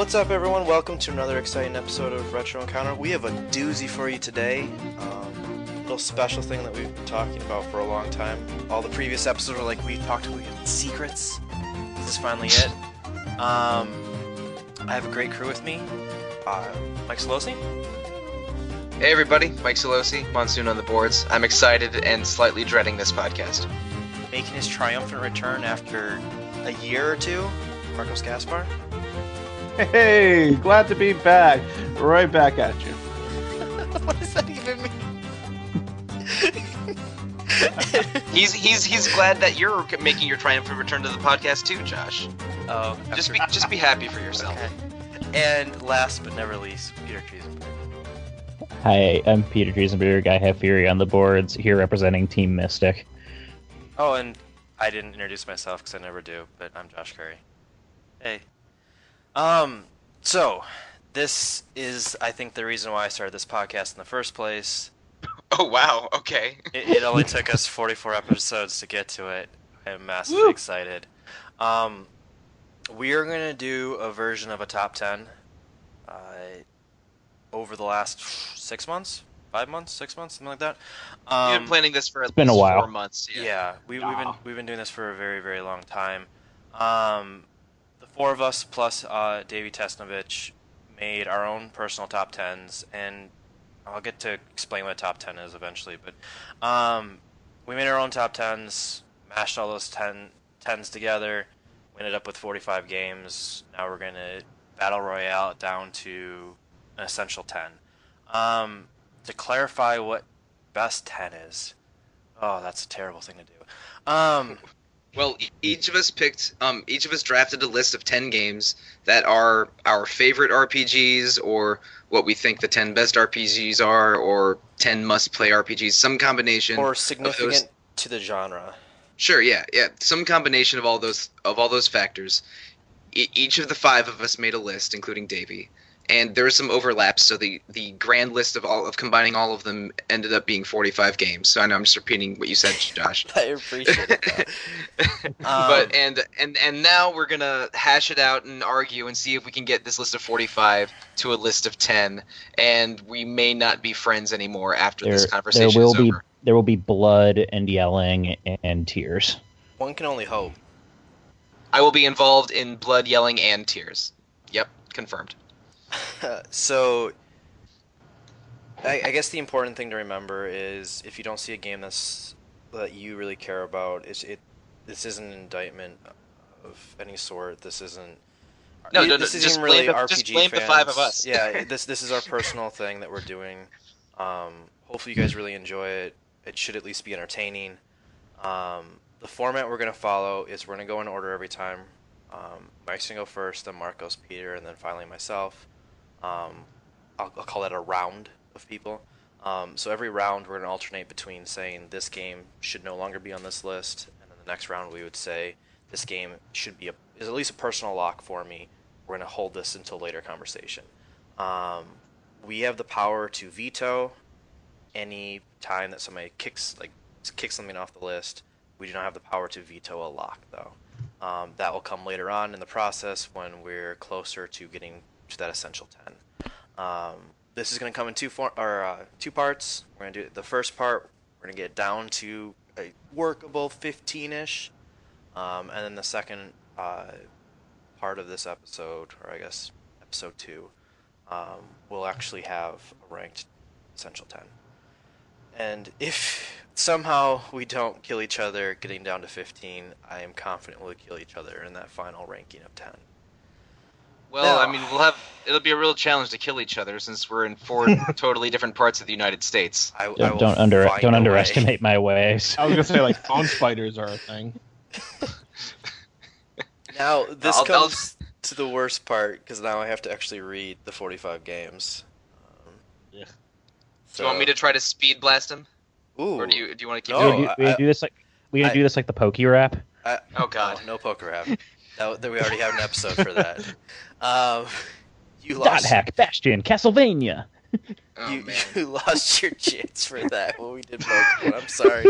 What's up, everyone? Welcome to another exciting episode of Retro Encounter. We have a doozy for you today. Little special thing that we've been talking about for a long time. All the previous episodes were like we talked about secrets. This is finally it. I have a great crew with me. Mike Sollosi. Hey everybody, Mike Sollosi, Monsoon on the boards. I'm excited and slightly dreading this podcast. Making his triumphant return after a year or two, Marcos Gaspar. Hey, glad to be back. Right back at you. What does that even mean? He's glad that you're making your triumphant return to the podcast too, Josh. Oh, just be happy for yourself. Okay. And last but never least, Peter Triezenberg. Hi, I'm Peter Triezenberg. I have Fury on the boards, here representing Team Mystic. Oh, and I didn't introduce myself because I never do, but I'm Josh Curry. Hey. So, this is, I think, the reason why I started this podcast in the first place. Oh, wow, okay. It only took us 44 episodes to get to it. I'm massively excited. We are going to do a version of a top 10 over the last 6 months? 5 months? 6 months? Something like that. You've been planning this for at been least a while. 4 months. Yeah, we've been doing this for a very, very long time. The four of us plus Davey Tesnovich made our own personal top 10s, and I'll get to explain what a top 10 is eventually, but we made our own top 10s, mashed all those 10s together. We ended up with 45 games. Now we're going to Battle Royale it down to an essential 10. To clarify what best 10 is, oh, that's a terrible thing to do. Well, each of us drafted a list of 10 games that are our favorite RPGs, or what we think the 10 best RPGs are, or 10 must-play RPGs, some combination. Or significant to the genre. Sure, yeah. Some combination of all those factors. Each of the five of us made a list, including Davey, and there were some overlaps. So the grand list of combining all of them ended up being 45 games. So I know I'm just repeating what you said, Josh. I appreciate it. But and now we're gonna hash it out and argue and see if we can get this list of 45 to a list of 10. And we may not be friends anymore after this conversation is over. There will be blood and yelling and tears. One can only hope. I will be involved in blood, yelling, and tears. Yep, confirmed. So, I guess the important thing to remember is if you don't see a game that you really care about, this isn't an indictment of any sort. This isn't. This isn't really RPG just blame fans. the five of us. Yeah, this is our personal thing that we're doing. Hopefully, you guys really enjoy it. It should at least be entertaining. The format we're going to follow is we're going to go in order every time. Mike's going to go first, then Marcos, Peter, and then finally myself. I'll call that a round of people. So every round we're going to alternate between saying this game should no longer be on this list, and then the next round we would say this game is at least a personal lock for me. We're going to hold this until later conversation. We have the power to veto any time that somebody kicks something off the list. We do not have the power to veto a lock, though. That will come later on in the process when we're closer to getting to that essential 10. This is going to come in two parts. We're going to do the first part. We're going to get down to a workable 15-ish, and then the second part of this episode, or I guess episode 2, we'll actually have a ranked essential 10. And if somehow we don't kill each other getting down to 15, I am confident we'll kill each other in that final ranking of 10. Well, No. I mean, it'll be a real challenge to kill each other since we're in 4 totally different parts of the United States. Don't underestimate my ways. I was gonna say like phone spiders are a thing. Now, this comes to the worst part, because now I have to actually read the 45 games. Yeah. Do you want me to try to speed blast him? Ooh. Or do you want to keep No. going? We do this like the Pokey rap. Oh, God. No poker rap. We already have an episode for that. You Dot lost. hack, Bastion, Castlevania. Oh, man. You lost your chance for that when we did Pokemon. I'm sorry.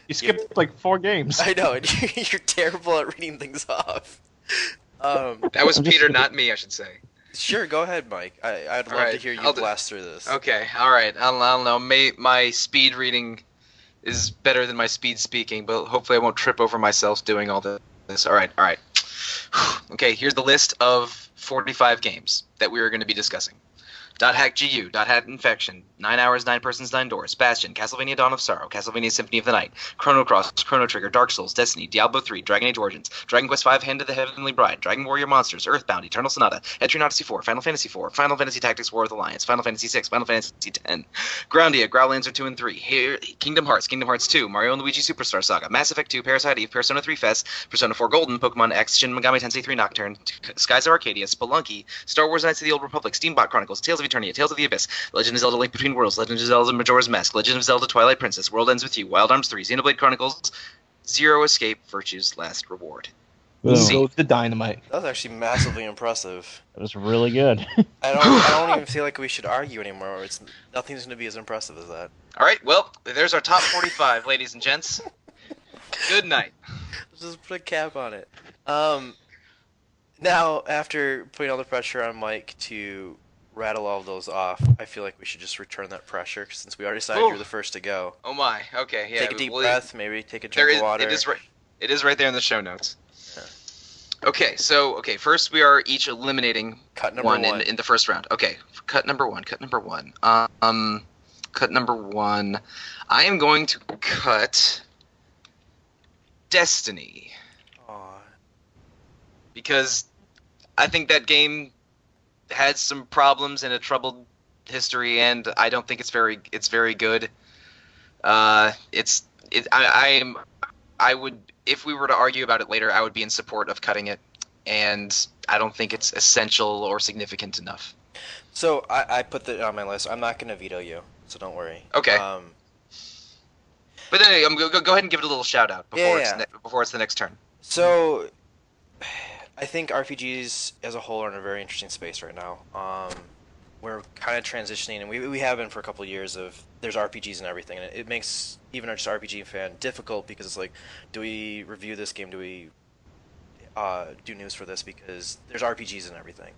You skipped like 4 games. I know, and you're terrible at reading things off. That was Peter, not me, I should say. Sure, go ahead, Mike. I'd love to Alright, hear you I'll do- blast through this. Okay, alright. I don't know. My speed reading is better than my speed speaking, but hopefully I won't trip over myself doing all this. Alright. Okay, here's the list of 45 games that we are going to be discussing. .hack GU, .hack Infection, 9 Hours, 9 Persons, 9 Doors, Bastion, Castlevania Dawn of Sorrow, Castlevania Symphony of the Night, Chrono Cross, Chrono Trigger, Dark Souls, Destiny, Diablo 3, Dragon Age Origins, Dragon Quest V, Hand of the Heavenly Bride, Dragon Warrior Monsters, Earthbound, Eternal Sonata, Etrian Odyssey 4, Final Fantasy 4, Final Fantasy Tactics War of the Alliance, Final Fantasy 6, Final Fantasy 10, Groundia, Growlancer 2 and 3, Kingdom Hearts 2, Mario & Luigi Superstar Saga, Mass Effect 2, Parasite Eve, Persona 3 Fest, Persona 4 Golden, Pokemon X, Shin Megami Tensei 3 Nocturne, Skies of Arcadia, Spelunky, Star Wars Knights of the Old Republic, Steambot Chronicles, Tales of Eternia, Tales of the Abyss, Legend of Zelda Link Between Worlds, Legend of Zelda Majora's Mask, Legend of Zelda Twilight Princess, World Ends With You, Wild Arms 3, Xenoblade Chronicles, Zero Escape, Virtue's Last Reward. Boom. See. Goes the dynamite. That was actually massively impressive. It was really good. I don't even feel like we should argue anymore. Nothing's going to be as impressive as that. All right, well, there's our top 45, ladies and gents. Good night. Let's just put a cap on it. Now, after putting all the pressure on Mike to rattle all of those off, I feel like we should just return that pressure since we already decided Ooh. you're the first to go. Oh my. Okay, yeah. Take a deep well, breath, maybe take a There drink is, of water. it is right there in the show notes. Okay, so first we are each eliminating Cut number one one. in the first round. Okay, cut number one. Cut number one. I am going to cut Destiny Aw. because I think that game had some problems and a troubled history, and I don't think it's very good. I would, if we were to argue about it later, I would be in support of cutting it, and I don't think it's essential or significant enough. So I put that on my list. I'm not going to veto you, so don't worry. Okay. But then go ahead and give it a little shout out before Yeah. before it's the next turn. So I think RPGs as a whole are in a very interesting space right now. We're kind of transitioning, and we have been for a couple of years. There's RPGs and everything, and it makes even our just RPG fan difficult because it's like, do we review this game? Do we do news for this? Because there's RPGs and everything.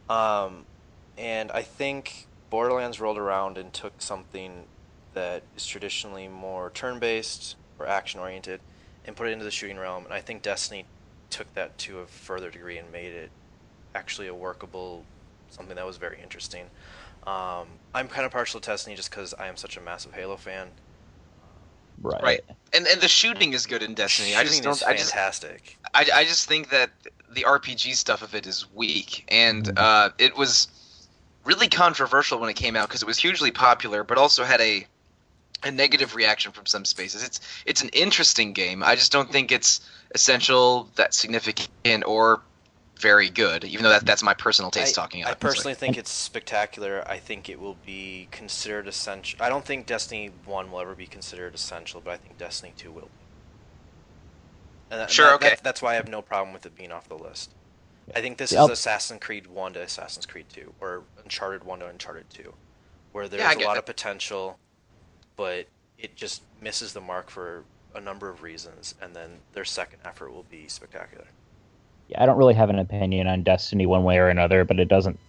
And I think Borderlands rolled around and took something that is traditionally more turn-based or action-oriented and put it into the shooting realm. And I think Destiny took that to a further degree and made it actually a workable, something that was very interesting. I'm kind of partial to Destiny just because I am such a massive Halo fan. Right. And the shooting is good in Destiny. Shooting is fantastic. I just think that the RPG stuff of it is weak, and it was really controversial when it came out because it was hugely popular, but also had a negative reaction from some spaces. It's an interesting game. I just don't think it's essential, that significant, or very good. Even though that's my personal taste talking. I personally think it's spectacular. I think it will be considered essential. I don't think Destiny 1 will ever be considered essential, but I think Destiny 2 will. Okay. That's why I have no problem with it being off the list. I think this is Yep. Assassin's Creed 1 to Assassin's Creed 2, or Uncharted 1 to Uncharted 2, where there's Yeah, I a get lot that. of potential, but it just misses the mark for a number of reasons, and then their second effort will be spectacular. Yeah, I don't really have an opinion on Destiny one way or another, but it doesn't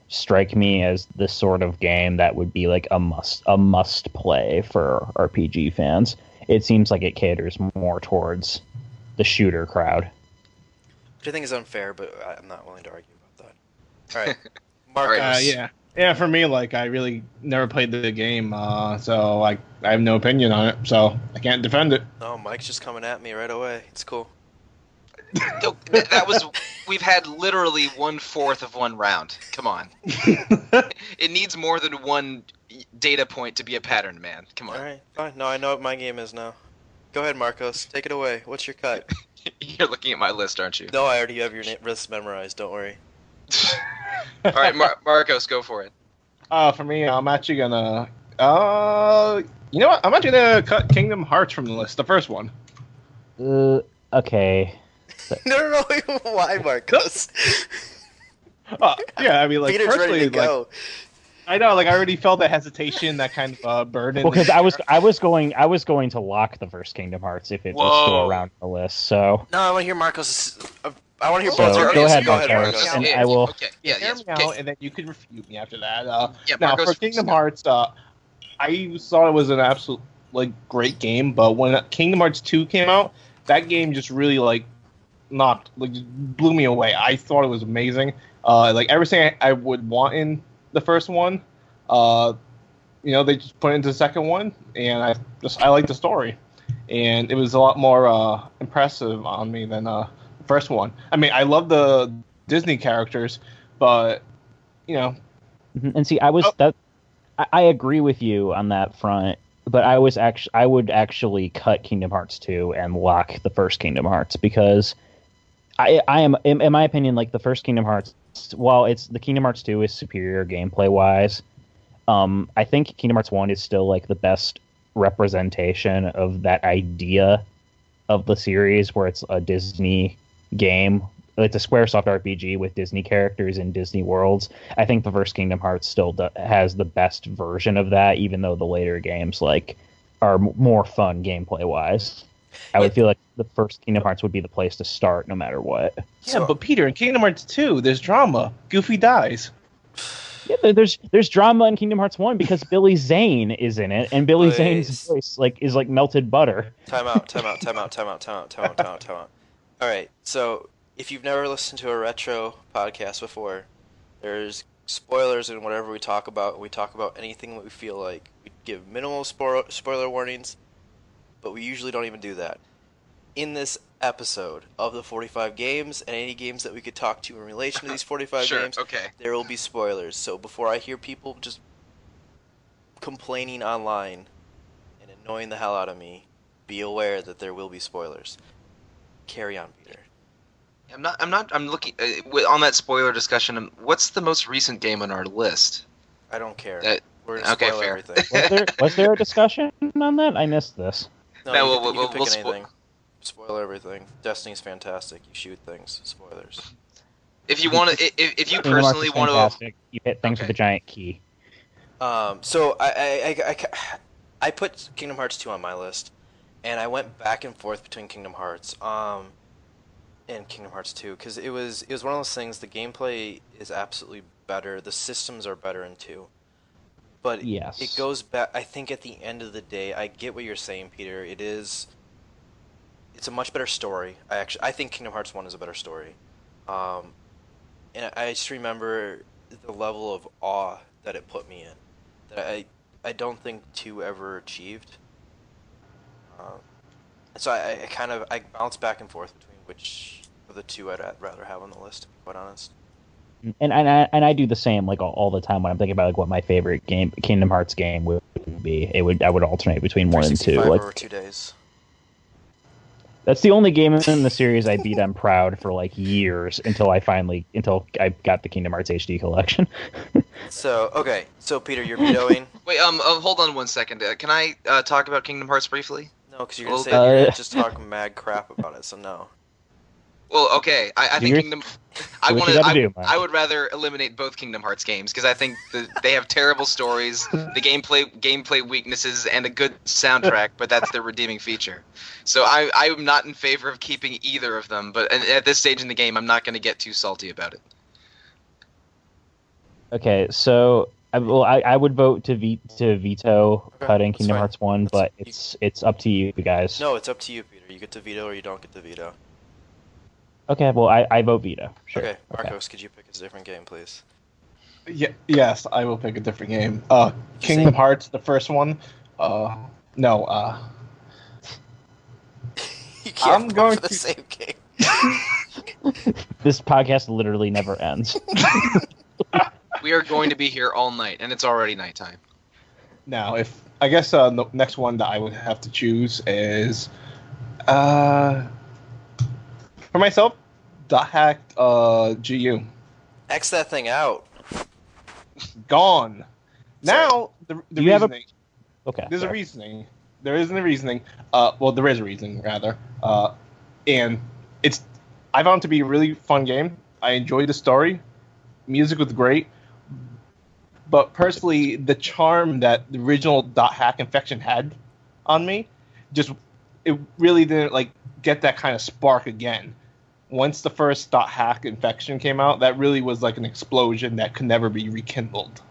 strike me as the sort of game that would be like a must play for RPG fans. It seems like it caters more towards the shooter crowd. Which I think is unfair, but I'm not willing to argue about that. All right, Marcos. Yeah. For me, like I really never played the game, so I have no opinion on it, so I can't defend it. No, Mike's just coming at me right away. It's cool. That was. We've had literally 1/4 of one round. Come on. It needs more than one data point to be a pattern, man. Come on. All right, fine. No, I know what my game is now. Go ahead, Marcos. Take it away. What's your cut? You're looking at my list, aren't you? No, I already have your list memorized. Don't worry. All right, Marcos, go for it. For me, I'm actually gonna. You know what? I'm actually gonna cut Kingdom Hearts from the list, the first one. Okay. No, why, Marcos? Yeah, I mean, like, Peter's personally, ready to like, go. I know, like, I already felt that hesitation, that kind of burden. Well, because I was going to lock the first Kingdom Hearts if it was still Whoa. around the list. So No, I want to hear Marcos' I want to hear So, both your go answers. ahead, Go ahead, Marcos, Marcos. and I will. Okay. Yeah. Hear Yes. me Okay. out, and then you can refute me after that. Yeah. Now, Marcos for first, Kingdom go. Hearts, I thought it was an absolute great game, but when Kingdom Hearts 2 came out, that game just really just blew me away. I thought it was amazing. Everything I would want in the first one, they just put it into the second one, and I like the story, and it was a lot more impressive on me than the first one. I mean, I love the Disney characters, but And see, I agree with you on that front, but I would actually cut Kingdom Hearts 2 and lock the first Kingdom Hearts, because I am, in my opinion, like the first Kingdom Hearts, while the Kingdom Hearts 2 is superior gameplay wise, I think Kingdom Hearts 1 is still like the best representation of that idea of the series, where it's a Disney game. It's a SquareSoft RPG with Disney characters in Disney worlds. I think the first Kingdom Hearts still has the best version of that, even though the later games are more fun gameplay wise. I would feel like the first Kingdom Hearts would be the place to start, no matter what. Yeah, but Peter, in Kingdom Hearts 2, there's drama. Goofy dies. Yeah, there's drama in Kingdom Hearts 1 because Billy Zane is in it, and Billy Zane's voice is like melted butter. Time out. All right, so if you've never listened to a retro podcast before, there's spoilers in whatever we talk about. We talk about anything that we feel like. We give minimal spoiler warnings, but we usually don't even do that. In this episode of the 45 games, and any games that we could talk to in relation to these 45 games, there will be spoilers. So before I hear people just complaining online and annoying the hell out of me, be aware that there will be spoilers. Carry on, Peter. I'm looking on that spoiler discussion. What's the most recent game on our list? I don't care. We're gonna spoil fair. everything. Was there a discussion on that? I missed this. No, you can pick anything. Spoil everything. Destiny's fantastic. You shoot things. Spoilers. If you want to, if you Kingdom Hearts personally is want fantastic. You hit things with a giant key. So I put Kingdom Hearts 2 on my list, and I went back and forth between Kingdom Hearts and Kingdom Hearts 2, because it was one of those things. The gameplay is absolutely better. The systems are better in 2. But yes, it goes back. I think at the end of the day, I get what you're saying, Peter. It's a much better story. I think Kingdom Hearts 1 is a better story. And I just remember the level of awe that it put me in, that I don't think 2 ever achieved. So I bounce back and forth between which of the 2 I'd rather have on the list, to be quite honest. And I do the same all the time when I'm thinking about what my favorite Kingdom Hearts game would be. I would alternate between 1 and 2. Over 2 days. That's the only game in the series I beat on Proud for years until I got the Kingdom Hearts HD collection. So Peter, you're vetoing. Wait, hold on 1 second. Can I talk about Kingdom Hearts briefly? No, because you're gonna say you're gonna just talk mad crap about it. So no. Well, okay. I think Kingdom. I would rather eliminate both Kingdom Hearts games because I think they have terrible stories, the gameplay weaknesses, and a good soundtrack, but that's their redeeming feature. So I'm not in favor of keeping either of them. But at this stage in the game, I'm not going to get too salty about it. Okay, so I would vote to veto cutting Kingdom Hearts 1, but it's up to you guys. No, it's up to you, Peter. You get to veto or you don't get to veto. Okay, well, I vote veto. Sure. Okay, Marcos, could you pick a different game, please? Yes, I will pick a different game. Kingdom Hearts, the first one. No. You can't I'm going for the to same game. This podcast literally never ends. We are going to be here all night, and it's already nighttime. Now, I guess the next one that I would have to choose is, for myself, Dot Hacked GU. X that thing out. Gone. Now, the reasoning. Okay. There's a reasoning. There isn't a reasoning. Well, there is a reasoning, rather. And I found it to be a really fun game. I enjoyed the story. Music was great. But personally, the charm that the original Dot Hack Infection had on me, it really didn't get that kind of spark again. once the first .hack infection came out, that really was like an explosion that could never be rekindled.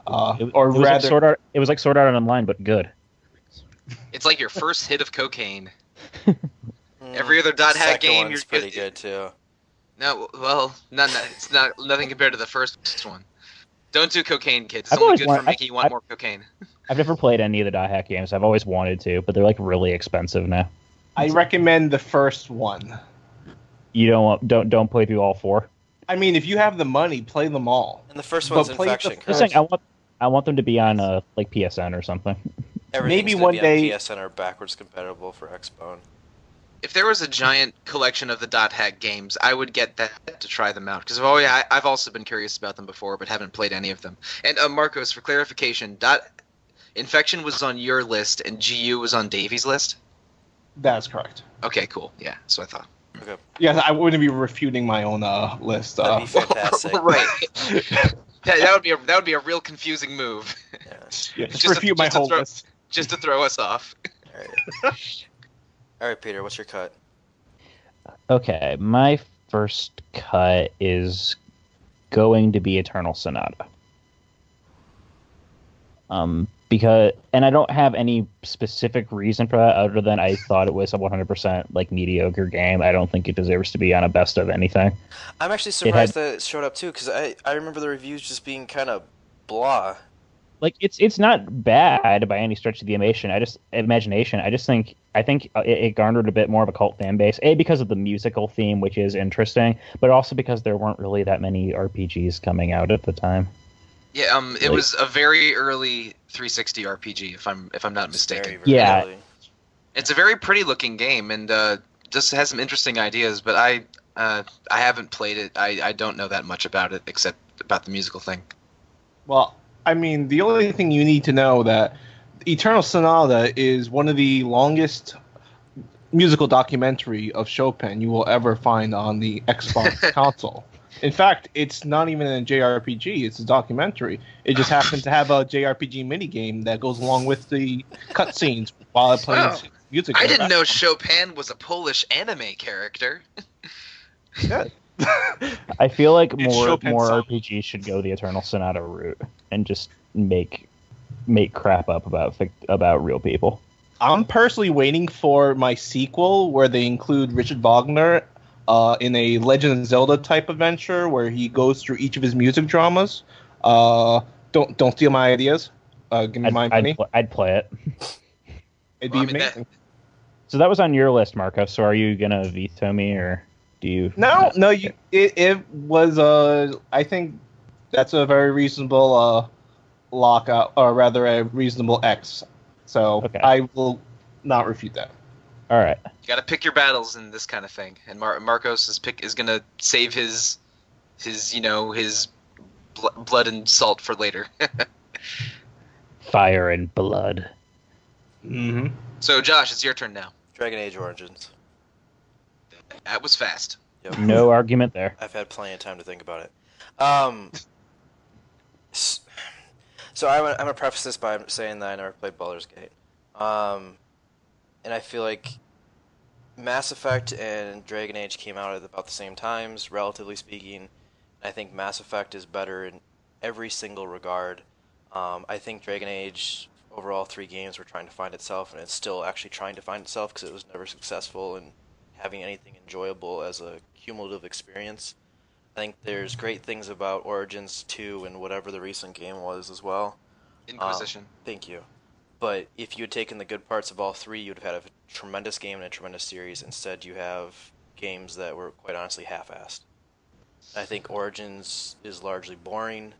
It was like Sword Art Online, but good. It's like your first hit of cocaine. Every other .hack Second game, one's pretty good too. No, well, it's nothing compared to the first one. Don't do cocaine, kids. It's I've only always good wanted- for making you want more cocaine. I've never played any of the .hack games. I've always wanted to, but they're like really expensive now. I recommend the first one. You don't play through all 4. I mean, if you have the money, play them all. And the first But one's play the Infection. first- Just saying, I want them to be on like PSN or something. Everything's maybe gonna one be day- on PSN or backwards compatible for Xbone. If there was a giant collection of the .hack games, I would get that to try them out because I've also been curious about them before, but haven't played any of them. And Marcos, for clarification, Infection was on your list and GU was on Davy's list. That's correct. Okay, cool. Yeah, so I thought. Okay. Yeah, I wouldn't be refuting my own list. That'd be fantastic. Right. that would be a real confusing move. Yeah. Yeah, Just just refute my whole list. Just to throw us off. All right, Peter, what's your cut? Okay, my first cut is going to be Eternal Sonata. Because I don't have any specific reason for that other than I thought it was a 100% like mediocre game. I don't think it deserves to be on a best of anything. I'm actually surprised that it showed up too, because I remember the reviews just being kind of blah. Like it's not bad by any stretch of the imagination. I think it garnered a bit more of a cult fan base. Because of the musical theme, which is interesting, but also because there weren't really that many RPGs coming out at the time. Yeah, it was a very early 360 RPG, if I'm not mistaken. Very, very Yeah. early. It's a very pretty looking game and just has some interesting ideas, but I haven't played it. I don't know that much about it except about the musical thing. Well, I mean, the only thing you need to know that Eternal Sonata is one of the longest musical documentary of Chopin you will ever find on the Xbox console. In fact, it's not even a JRPG, it's a documentary. It just happens to have a JRPG minigame that goes along with the cutscenes while it plays music. I didn't know Chopin was a Polish anime character. Yeah. I feel like It's more Chopin's song. RPGs should go the Eternal Sonata route and just make crap up about real people. I'm personally waiting for my sequel where they include Richard Wagner in a Legend of Zelda type adventure where he goes through each of his music dramas. Don't steal my ideas. Give me my money. I'd play it. It'd be Well, I mean, amazing. So that was on your list, Marco. So are you gonna veto me, or do you? No, it was. I think that's a very reasonable lockout, or rather, a reasonable X. So Okay. I will not refute that. All right. You got to pick your battles in this kind of thing, and Marcos is gonna save his blood and salt for later. Fire and blood. Mm-hmm. So Josh, it's your turn now. Dragon Age Origins. That was fast. Yep. No argument there. I've had plenty of time to think about it. So I'm gonna preface this by saying that I never played Baldur's Gate, and I feel like Mass Effect and Dragon Age came out at about the same times, relatively speaking. I think Mass Effect is better in every single regard. I think Dragon Age, overall 3 games, were trying to find itself, and it's still actually trying to find itself because it was never successful in having anything enjoyable as a cumulative experience. I think there's great things about Origins 2 and whatever the recent game was as well. Inquisition. Thank you. But if you had taken the good parts of all 3, you would have had a tremendous game and a tremendous series. Instead, you have games that were quite honestly half-assed. I think Origins is largely boring.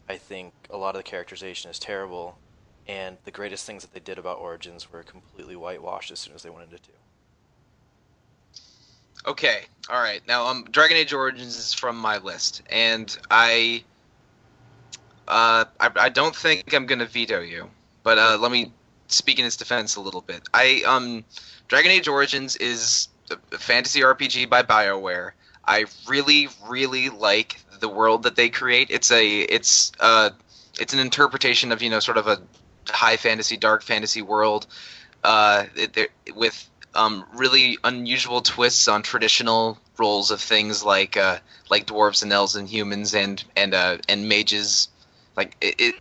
I think a lot of the characterization is terrible. And the greatest things that they did about Origins were completely whitewashed as soon as they went into 2. Okay, all right. Now, Dragon Age Origins is from my list, and I don't think I'm gonna veto you, but let me speak in its defense a little bit. Dragon Age Origins is a fantasy RPG by BioWare. I really, really like the world that they create. It's an interpretation of sort of a high fantasy, dark fantasy world, with really unusual twists on traditional roles of things like dwarves and elves and humans and mages. Like it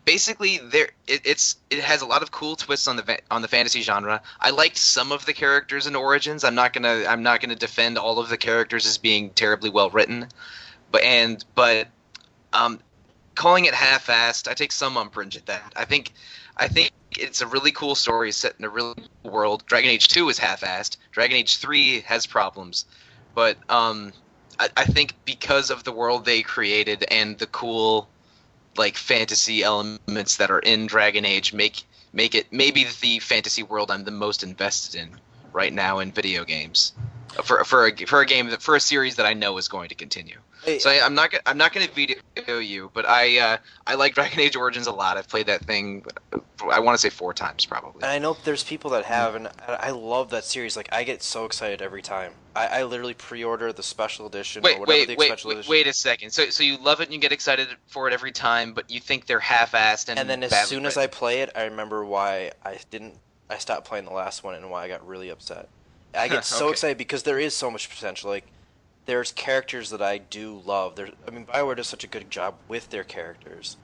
basically it has a lot of cool twists on the fantasy genre. I liked some of the characters in Origins. I'm not gonna defend all of the characters as being terribly well written, but calling it half-assed, I take some umbrage at that. I think it's a really cool story set in a really cool world. Dragon Age 2 is half-assed. Dragon Age 3 has problems, but I think because of the world they created and the cool like fantasy elements that are in Dragon Age make it maybe the fantasy world I'm the most invested in right now in video games for a series that I know is going to continue. Hey, So I'm not going to veto you, but I like Dragon Age Origins a lot. I've played that thing, I want to say 4 times probably. and I know there's people that have, and I love that series. Like, I get so excited every time. I literally pre-order the special edition or whatever the special edition. Wait a second. So you love it and you get excited for it every time, but you think they're half-assed and And then as badly soon as written. I play it, I remember why I stopped playing the last one and why I got really upset. I get so Okay. excited because there is so much potential. Like, there's characters that I do love. BioWare does such a good job with their characters.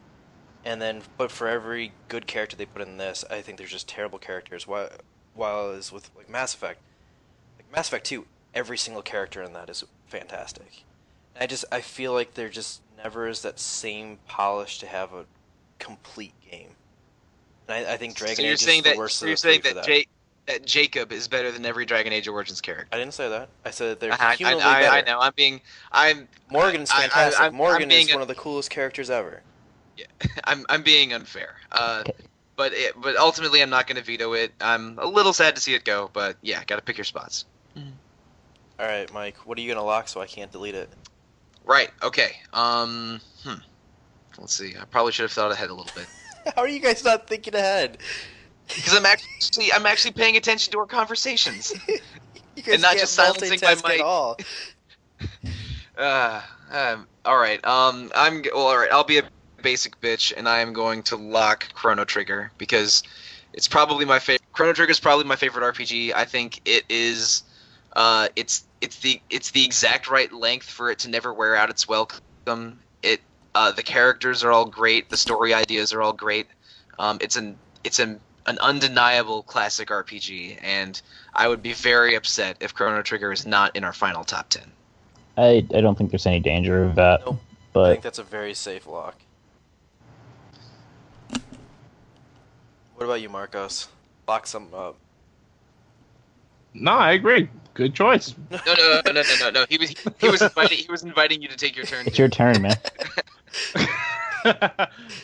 But for every good character they put in this, I think there's just terrible characters. While as with like Mass Effect 2, every single character in that is fantastic. And I feel like there just never is that same polish to have a complete game. And I think Dragon Age is the worst of the three for that. That Jacob is better than every Dragon Age Origins character. I didn't say that. I said that they're I cumulatively better. I know. Morgan's fantastic. I'm Morgan being is one of the coolest characters ever. Yeah, I'm being unfair. But ultimately I'm not going to veto it. I'm a little sad to see it go, but yeah, got to pick your spots. All right, Mike. What are you gonna lock so I can't delete it? Right. Okay. Let's see. I probably should have thought ahead a little bit. How are you guys not thinking ahead? Because I'm actually paying attention to our conversations. You guys And not can't just silencing my multitask at mic. all. All right. All right. I'll be a basic bitch, and I am going to lock Chrono Trigger because it's probably my favorite. Chrono Trigger is probably my favorite RPG. I think it is. It's the exact right length for it to never wear out its welcome. The characters are all great. The story ideas are all great. It's an undeniable classic RPG, and I would be very upset if Chrono Trigger is not in our final top 10. I don't think there's any danger of that, Nope. I but think that's a very safe lock. What about you, Marcos? Lock something up. No, I agree. Good choice. No. He was inviting you to take your turn. it's your turn, man.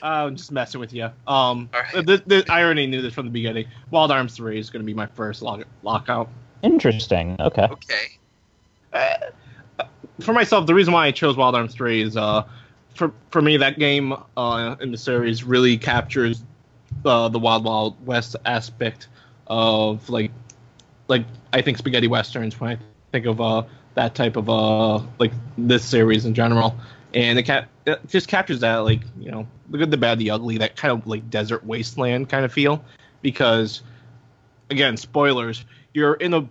I'm just messing with you. right. I already knew this from the beginning. Wild Arms 3 is going to be my first lockout. Interesting. Okay. Okay. For myself, the reason why I chose Wild Arms 3 is for me that game in the series really captures the Wild Wild West aspect of like I think spaghetti westerns when I think of that type of like this series in general, and it just captures that, like, you know, the good, the bad, the ugly, that kind of like desert wasteland kind of feel. Because again, spoilers, you're in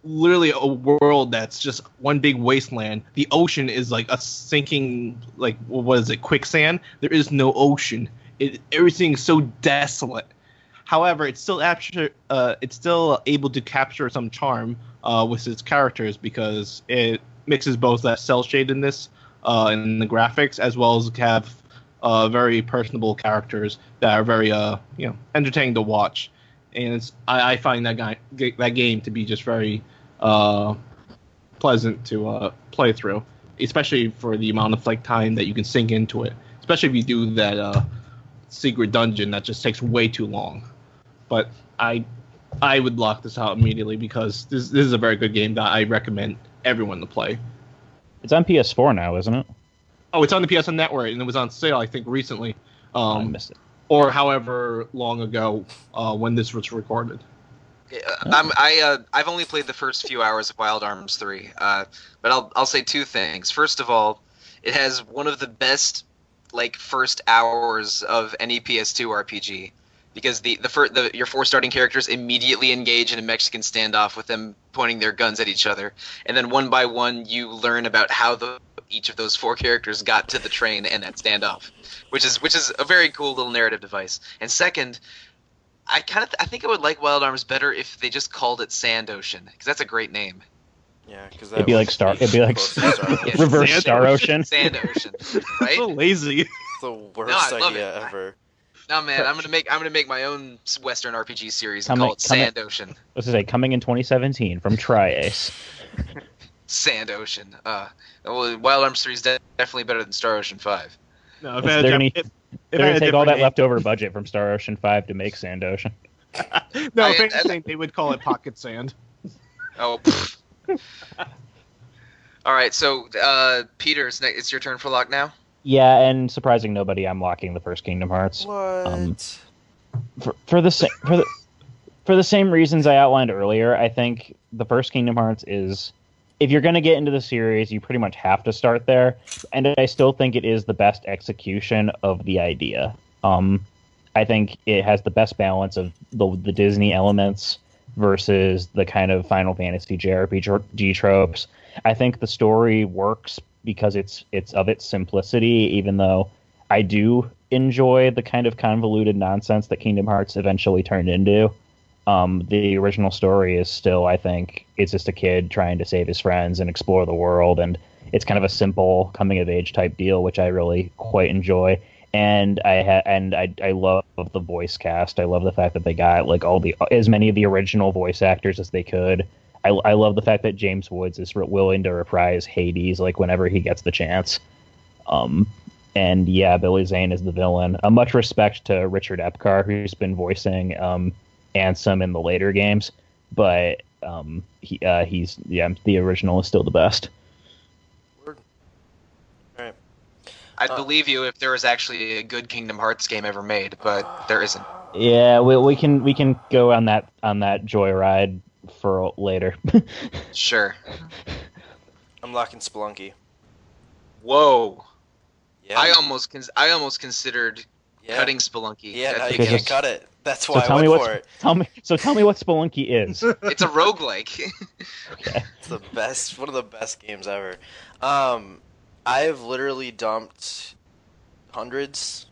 literally a world that's just one big wasteland. The ocean is like a sinking, like, what is it, quicksand. There is no ocean. Everything's so desolate. However, it's still able to capture some charm with its characters, because it mixes both that cel shadedness in the graphics, as well as have very personable characters that are very entertaining to watch. And I find that game to be just very pleasant to play through, especially for the amount of like time that you can sink into it. Especially if you do that secret dungeon that just takes way too long. But I would lock this out immediately, because this is a very good game that I recommend everyone to play. It's on PS4 now, isn't it? Oh, it's on the PSN Network, and it was on sale, I think, recently. I missed it. Or however long ago when this was recorded. I've only played the first few hours of Wild Arms 3, but I'll say two things. First of all, it has one of the best like first hours of any PS2 RPG, because your 4 starting characters immediately engage in a Mexican standoff with them pointing their guns at each other, and then one by one you learn about how each of those 4 characters got to the train and that standoff, which is a very cool little narrative device. And second, I think I would like Wild Arms better if they just called it Sand Ocean, because that's a great name. Yeah, because It'd be like reverse Star Ocean. Sand Ocean, right? So lazy. The worst idea ever. No, man, I'm gonna make my own Western RPG series and call it Sand Ocean. Let's say coming in 2017 from Tri-Ace. Sand Ocean. Wild Arms 3 is definitely better than Star Ocean 5. No, They're gonna take all that leftover budget from Star Ocean 5 to make Sand Ocean. No, if anything, they would call it Pocket Sand. Oh. All right, so Peter, it's your turn for lock now. Yeah, and surprising nobody, I'm locking the first Kingdom Hearts. What? For the same reasons I outlined earlier, I think the first Kingdom Hearts is, if you're going to get into the series, you pretty much have to start there. And I still think it is the best execution of the idea. I think it has the best balance of the Disney elements versus the kind of Final Fantasy JRPG tropes. I think the story works because it's of its simplicity, even though I do enjoy the kind of convoluted nonsense that Kingdom Hearts eventually turned into. The original story is still, I think, it's just a kid trying to save his friends and explore the world, and it's kind of a simple coming of age type deal, which I really quite enjoy. And I love the voice cast. I love the fact that they got like as many of the original voice actors as they could. I love the fact that James Woods is willing to reprise Hades like whenever he gets the chance. And yeah, Billy Zane is the villain. Much respect to Richard Epcar, who's been voicing Ansem in the later games, but the original is still the best. Word. All right. I'd believe you if there was actually a good Kingdom Hearts game ever made, but there isn't. Yeah, we can go on that joyride for later. Sure. I'm locking Spelunky. Whoa. Yeah. I almost considered cutting Spelunky. Yeah, now you because can't cut it. That's why I went for it. Tell me what Spelunky is. It's a roguelike. Okay. It's one of the best games ever. I have literally dumped hundreds.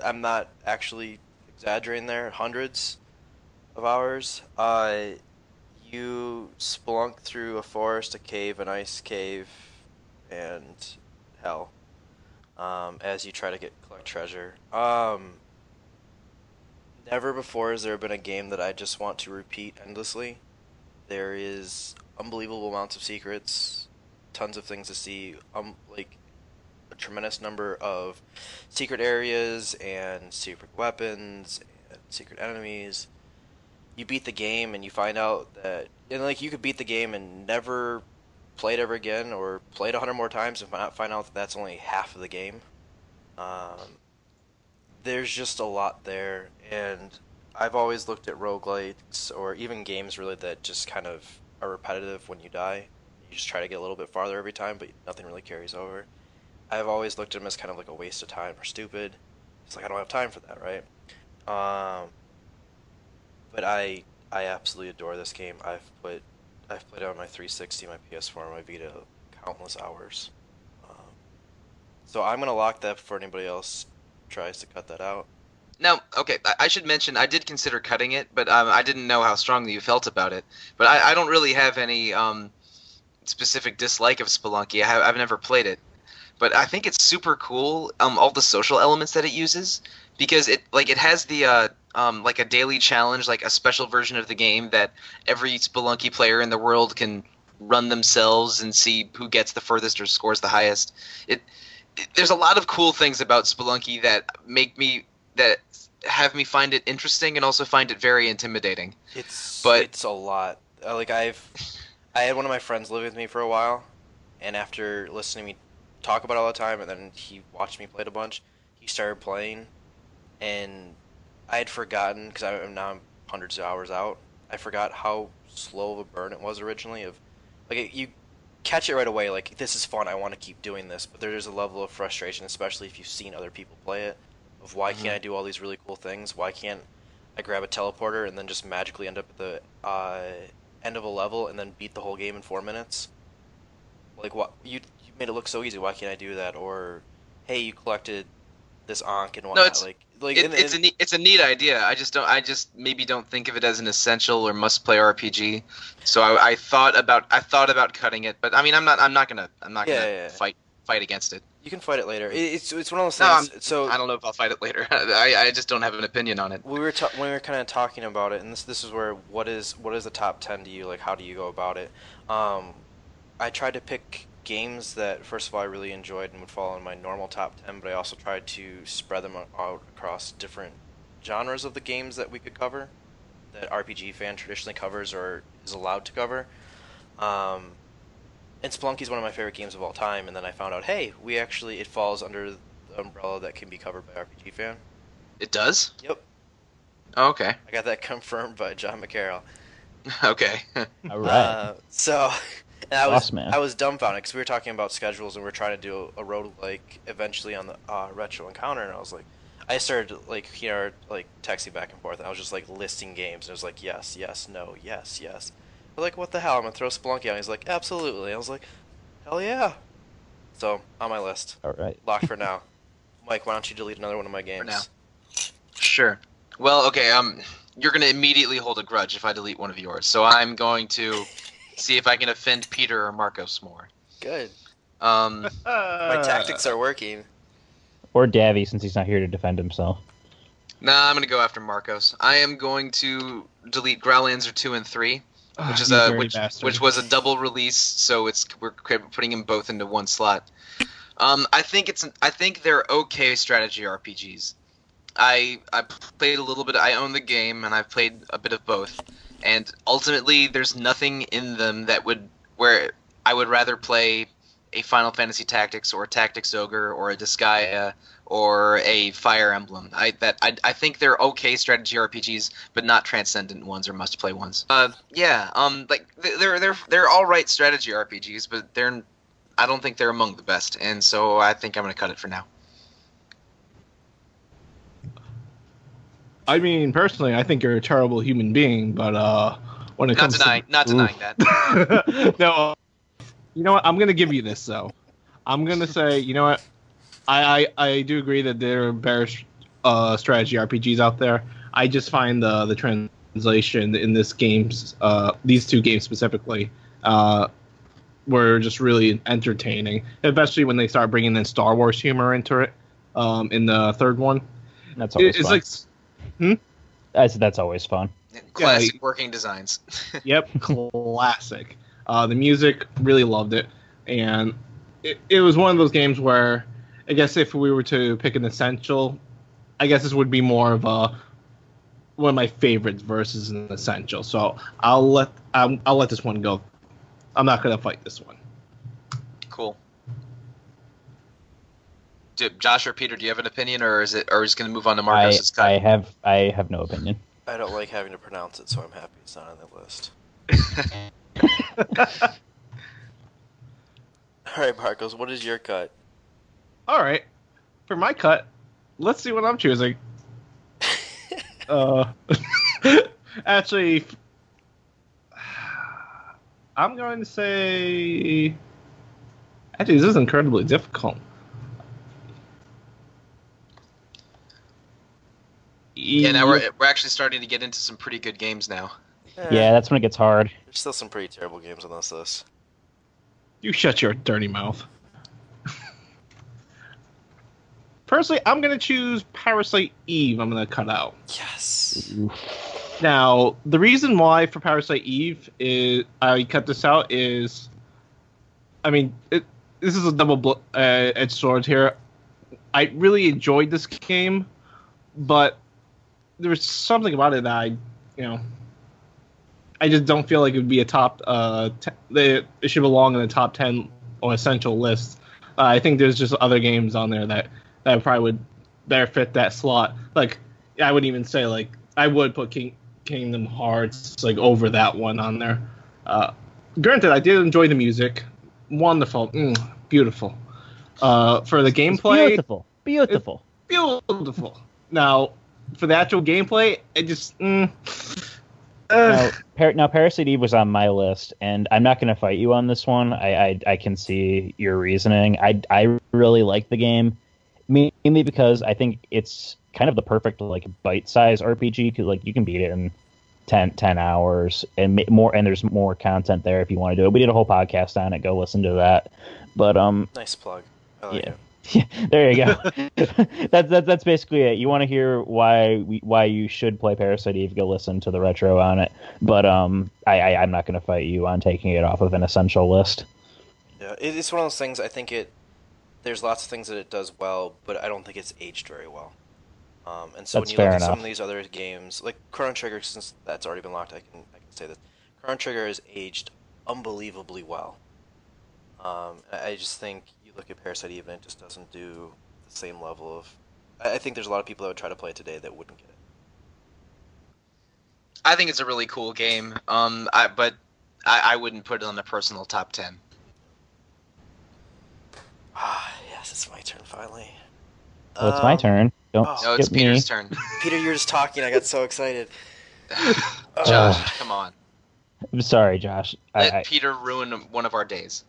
I'm not actually exaggerating there. Hundreds of hours. You spelunk through a forest, a cave, an ice cave, and hell. As you try to collect treasure. Never before has there been a game that I just want to repeat endlessly. There is unbelievable amounts of secrets, tons of things to see, like a tremendous number of secret areas and secret weapons and secret enemies. You beat the game and you find out that, and like you could beat the game and never play it ever again, or play it 100 more times and find out that that's only half of the game. There's just a lot there, and I've always looked at roguelikes, or even games really that just kind of are repetitive when you die. You just try to get a little bit farther every time, but nothing really carries over. I've always looked at them as kind of like a waste of time or stupid. It's like I don't have time for that, right? But I absolutely adore this game. I've played it on my 360, my PS4, and my Vita countless hours. So I'm gonna lock that before anybody else tries to cut that out. Now, okay, I should mention I did consider cutting it, but I didn't know how strongly you felt about it. But I don't really have any specific dislike of Spelunky. I've never played it, but I think it's super cool. All the social elements that it uses, because it has the like a daily challenge, like a special version of the game that every Spelunky player in the world can run themselves and see who gets the furthest or scores the highest. There's a lot of cool things about Spelunky that have me find it interesting and also find it very intimidating. It's a lot. I had one of my friends live with me for a while, and after listening to me talk about it all the time, and then he watched me play it a bunch, he started playing, and I had forgotten, because I'm hundreds of hours out, I forgot how slow of a burn it was originally. You catch it right away, like, this is fun, I want to keep doing this, but there's a level of frustration, especially if you've seen other people play it, of why can't I do all these really cool things? Why can't I grab a teleporter and then just magically end up at the end of a level and then beat the whole game in 4 minutes? Like, what you made it look so easy. Why can't I do that? Or, hey, you collected this Ankh and No, whatnot. it's a neat idea. I just maybe don't think of it as an essential or must play RPG. So I thought about cutting it, but I mean I'm not gonna Yeah. fight against it. You can fight it later. It's one of those No, things. So I don't know if I'll fight it later. I just don't have an opinion on it. when we were kind of talking about it, and this is where what is the top 10 to you? Like, how do you go about it? I tried to pick games that, first of all, I really enjoyed and would fall in my normal top 10, but I also tried to spread them out across different genres of the games that we could cover, that RPG fan traditionally covers or is allowed to cover. And Spelunky is one of my favorite games of all time, and then I found out, hey, it falls under the umbrella that can be covered by RPG fan. It does? Yep. Oh, okay. I got that confirmed by John McCarroll. Okay. All right. And I Man. was dumbfounded because we were talking about schedules and we were trying to do a roguelike eventually on the Retro Encounter, and I was like, I started texting back and forth, and I was just like listing games, and it was like yes, yes, no, yes, yes. But like, what the hell? I'm gonna throw Spelunky on. He's like, absolutely. I was like, hell yeah. So on my list, All right. locked for now. Mike, why don't you delete another one of my games? For now. Sure. Well, okay. You're gonna immediately hold a grudge if I delete one of yours, so I'm going to see if I can offend Peter or Marcos more. Good. My My tactics are working. Or Davy, since he's not here to defend himself. Nah, I'm gonna go after Marcos. I am going to delete Growlancer 2 and 3, which was a double release, so we're putting them both into one slot. I think they're okay strategy RPGs. I played a little bit. I own the game, and I've played a bit of both. And ultimately, there's nothing in them where I would rather play a Final Fantasy Tactics or a Tactics Ogre or a Disgaea or a Fire Emblem. I think they're okay strategy RPGs, but not transcendent ones or must play ones. Like they're all right strategy RPGs, but I don't think they're among the best, and so I think I'm gonna cut it for now. I mean, personally, I think you're a terrible human being, but when it comes not denying that. No, you know what? I'm gonna give you this though. I'm gonna say, you know what? I do agree that there are better strategy RPGs out there. I just find the translation in these two games specifically, were just really entertaining, especially when they start bringing in Star Wars humor into it. In the third one, That's always fun. like. That's always fun. Classic working designs. Yep, classic. The music, really loved it, and it was one of those games where I guess if we were to pick an essential, I guess this would be more of one of my favorites versus an essential. So I'll let this one go. I'm not gonna fight this one. Cool. Josh or Peter, do you have an opinion, or is just going to move on to Marcos' cut? I have no opinion. I don't like having to pronounce it, so I'm happy it's not on the list. All right, Marcos, what is your cut? All right, for my cut, let's see what I'm choosing. Actually, I'm going to say. Actually, this is incredibly difficult. Yeah, now we're actually starting to get into some pretty good games now. Yeah, that's when it gets hard. There's still some pretty terrible games on this list. You shut your dirty mouth. Personally, I'm going to choose Parasite Eve. I'm going to cut out. Yes. Now, the reason why for Parasite Eve is I cut this out is, I mean, this is a double-edged sword here. I really enjoyed this game, but there was something about it that I just don't feel like it would be a top. It should belong in the top 10 or essential list. I think there's just other games on there that probably would better fit that slot. Like I would even say I would put Kingdom Hearts over that one on there. Granted, I did enjoy the music. Wonderful, beautiful. For the gameplay, Beautiful. beautiful. Now, for the actual gameplay, it just. Now, Parasite Eve was on my list, and I'm not going to fight you on this one. I can see your reasoning. I really like the game, mainly because I think it's kind of the perfect like bite-sized RPG. Cause, like you can beat it in 10 hours and more, and there's more content there if you want to do it. We did a whole podcast on it. Go listen to that. But nice plug. I like it. Yeah, there you go. That's basically it. You want to hear why you should play Parasite Eve? Go listen to the retro on it. But I'm not going to fight you on taking it off of an essential list. Yeah, it's one of those things. I think there's lots of things that it does well, but I don't think it's aged very well. And so That's when you fair look at enough. some of these other games, like Chrono Trigger, since that's already been locked, I can say this. Chrono Trigger has aged unbelievably well. I just think you look at Parasite Eve and it just doesn't do the same level of. I think there's a lot of people that would try to play it today that wouldn't get it. I think it's a really cool game. But I wouldn't put it on the personal top 10. Ah, yes, it's my turn finally. So it's my turn. Don't oh. No, it's skip me. Peter's turn. Peter, you were just talking. I got so excited. Josh, come on. I'm sorry, Josh. Let Peter ruin one of our days.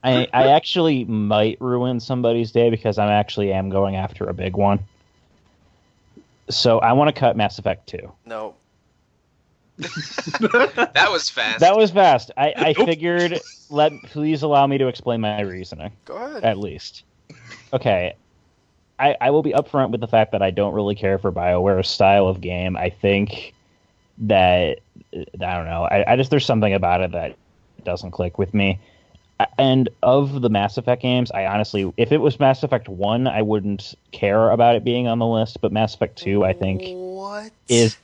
I actually might ruin somebody's day because I actually am going after a big one. So I want to cut Mass Effect 2. No. That was fast. That was fast. I figured, please allow me to explain my reasoning. Go ahead. At least. Okay. I will be upfront with the fact that I don't really care for BioWare's style of game. I think that, I don't know, I just, there's something about it that doesn't click with me. And of the Mass Effect games, I honestly, if it was Mass Effect 1, I wouldn't care about it being on the list, but Mass Effect 2, I think, is...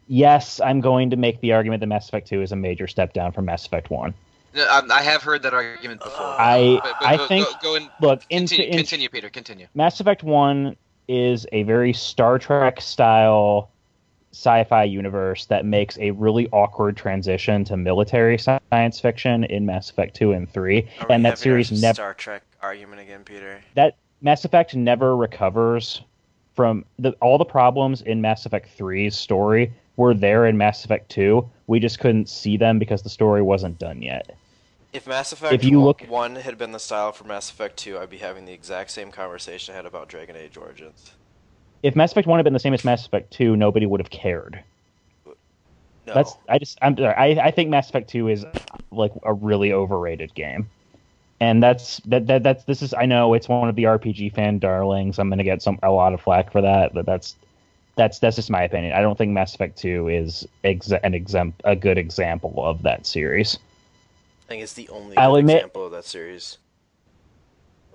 Yes, I'm going to make the argument that Mass Effect 2 is a major step down from Mass Effect 1. I have heard that argument before. I think... Go and look, continue, Peter, continue. Mass Effect 1 is a very Star Trek-style sci-fi universe that makes a really awkward transition to military science fiction in Mass Effect 2 and 3. And that series never... Star Trek argument again, Peter. That Mass Effect never recovers from... all the problems in Mass Effect 3's story were there in Mass Effect 2. We just couldn't see them because the story wasn't done yet. If Mass Effect 1 had been the style for Mass Effect 2, I'd be having the exact same conversation I had about Dragon Age Origins. If Mass Effect 1 had been the same as Mass Effect 2, nobody would have cared. No. I think Mass Effect 2 is like a really overrated game. And this is, I know it's one of the RPG fan darlings. I'm going to get a lot of flack for that, but that's just my opinion. I don't think Mass Effect 2 is a good example of that series. I think it's the only example of that series.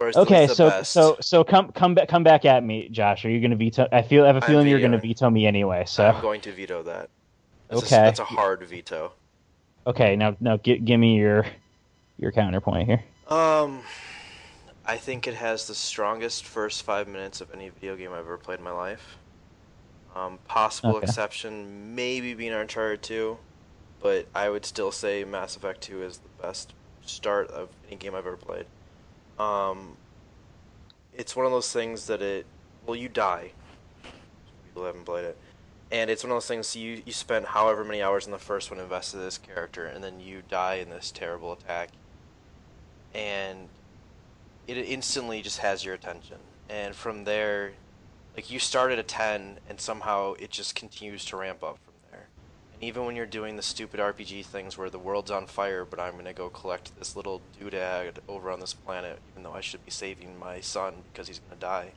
Okay, so come back at me, Josh. Are you going to veto? I have a feeling you're going to veto me anyway. So I'm going to veto that. Okay, that's a hard veto. Okay, now give me your counterpoint here. I think it has the strongest first 5 minutes of any video game I've ever played in my life. Possible exception, maybe being Uncharted 2, but I would still say Mass Effect 2 is the best start of any game I've ever played. It's one of those things that you die. People haven't played it. And it's one of those things, you spend however many hours in the first one invested in this character, and then you die in this terrible attack. And it instantly just has your attention. And from there... like, you start at a 10, and somehow it just continues to ramp up from there. And even when you're doing the stupid RPG things where the world's on fire, but I'm going to go collect this little doodad over on this planet, even though I should be saving my son because he's going to die.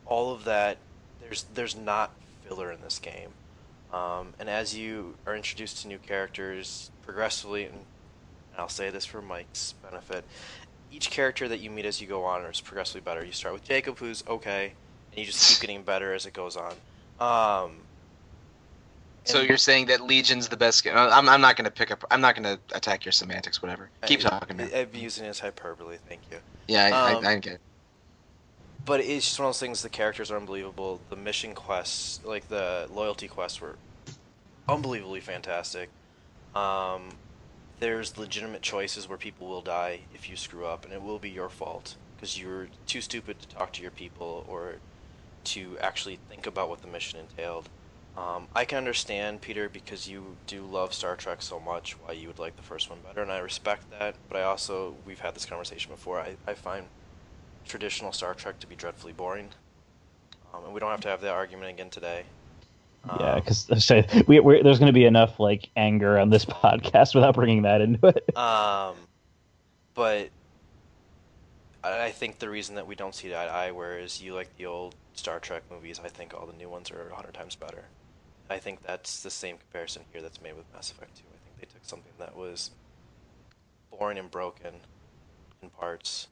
All of that, there's not filler in this game. And as you are introduced to new characters progressively, and I'll say this for Mike's benefit, each character that you meet as you go on is progressively better. You start with Jacob, who's okay, and you just keep getting better as it goes on. So you're saying that Legion's the best game? I'm not going to I'm not going to attack your semantics. Whatever. Keep talking, man. I'm using it as hyperbole. Thank you. Yeah, I get it. But it's just one of those things. The characters are unbelievable. The mission quests, like the loyalty quests, were unbelievably fantastic. There's legitimate choices where people will die if you screw up, and it will be your fault because you're too stupid to talk to your people or to actually think about what the mission entailed. I can understand, Peter, because you do love Star Trek so much, why you would like the first one better, and I respect that. But I also, we've had this conversation before, I find traditional Star Trek to be dreadfully boring. And we don't have to have that argument again today. Yeah, because there's going to be enough like anger on this podcast without bringing that into it. But I think the reason that we don't see eye to eye, whereas you like the old Star Trek movies, I think all the new ones are 100 times better. I think that's the same comparison here that's made with Mass Effect 2. I think they took something that was boring and broken in parts,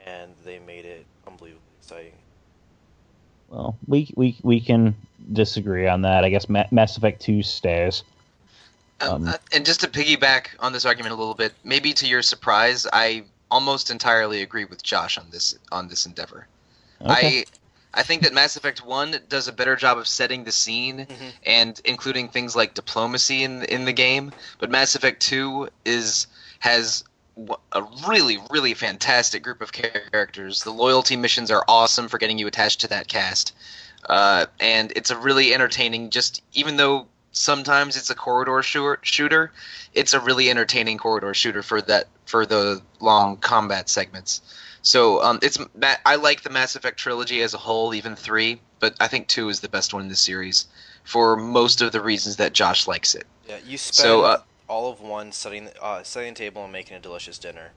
and they made it unbelievably exciting. Well, we can disagree on that. I guess Mass Effect 2 stays. And just to piggyback on this argument a little bit, maybe to your surprise, I almost entirely agree with Josh on this endeavor. Okay. I think that Mass Effect 1 does a better job of setting the scene and including things like diplomacy in the game, but Mass Effect 2 has a really, really fantastic group of characters. The loyalty missions are awesome for getting you attached to that cast. And it's a really entertaining, just even though sometimes it's a corridor shooter, it's a really entertaining corridor shooter for the long combat segments. So I like the Mass Effect trilogy as a whole, even 3, but I think 2 is the best one in the series for most of the reasons that Josh likes it. Yeah, you spend all of one setting the table and making a delicious dinner,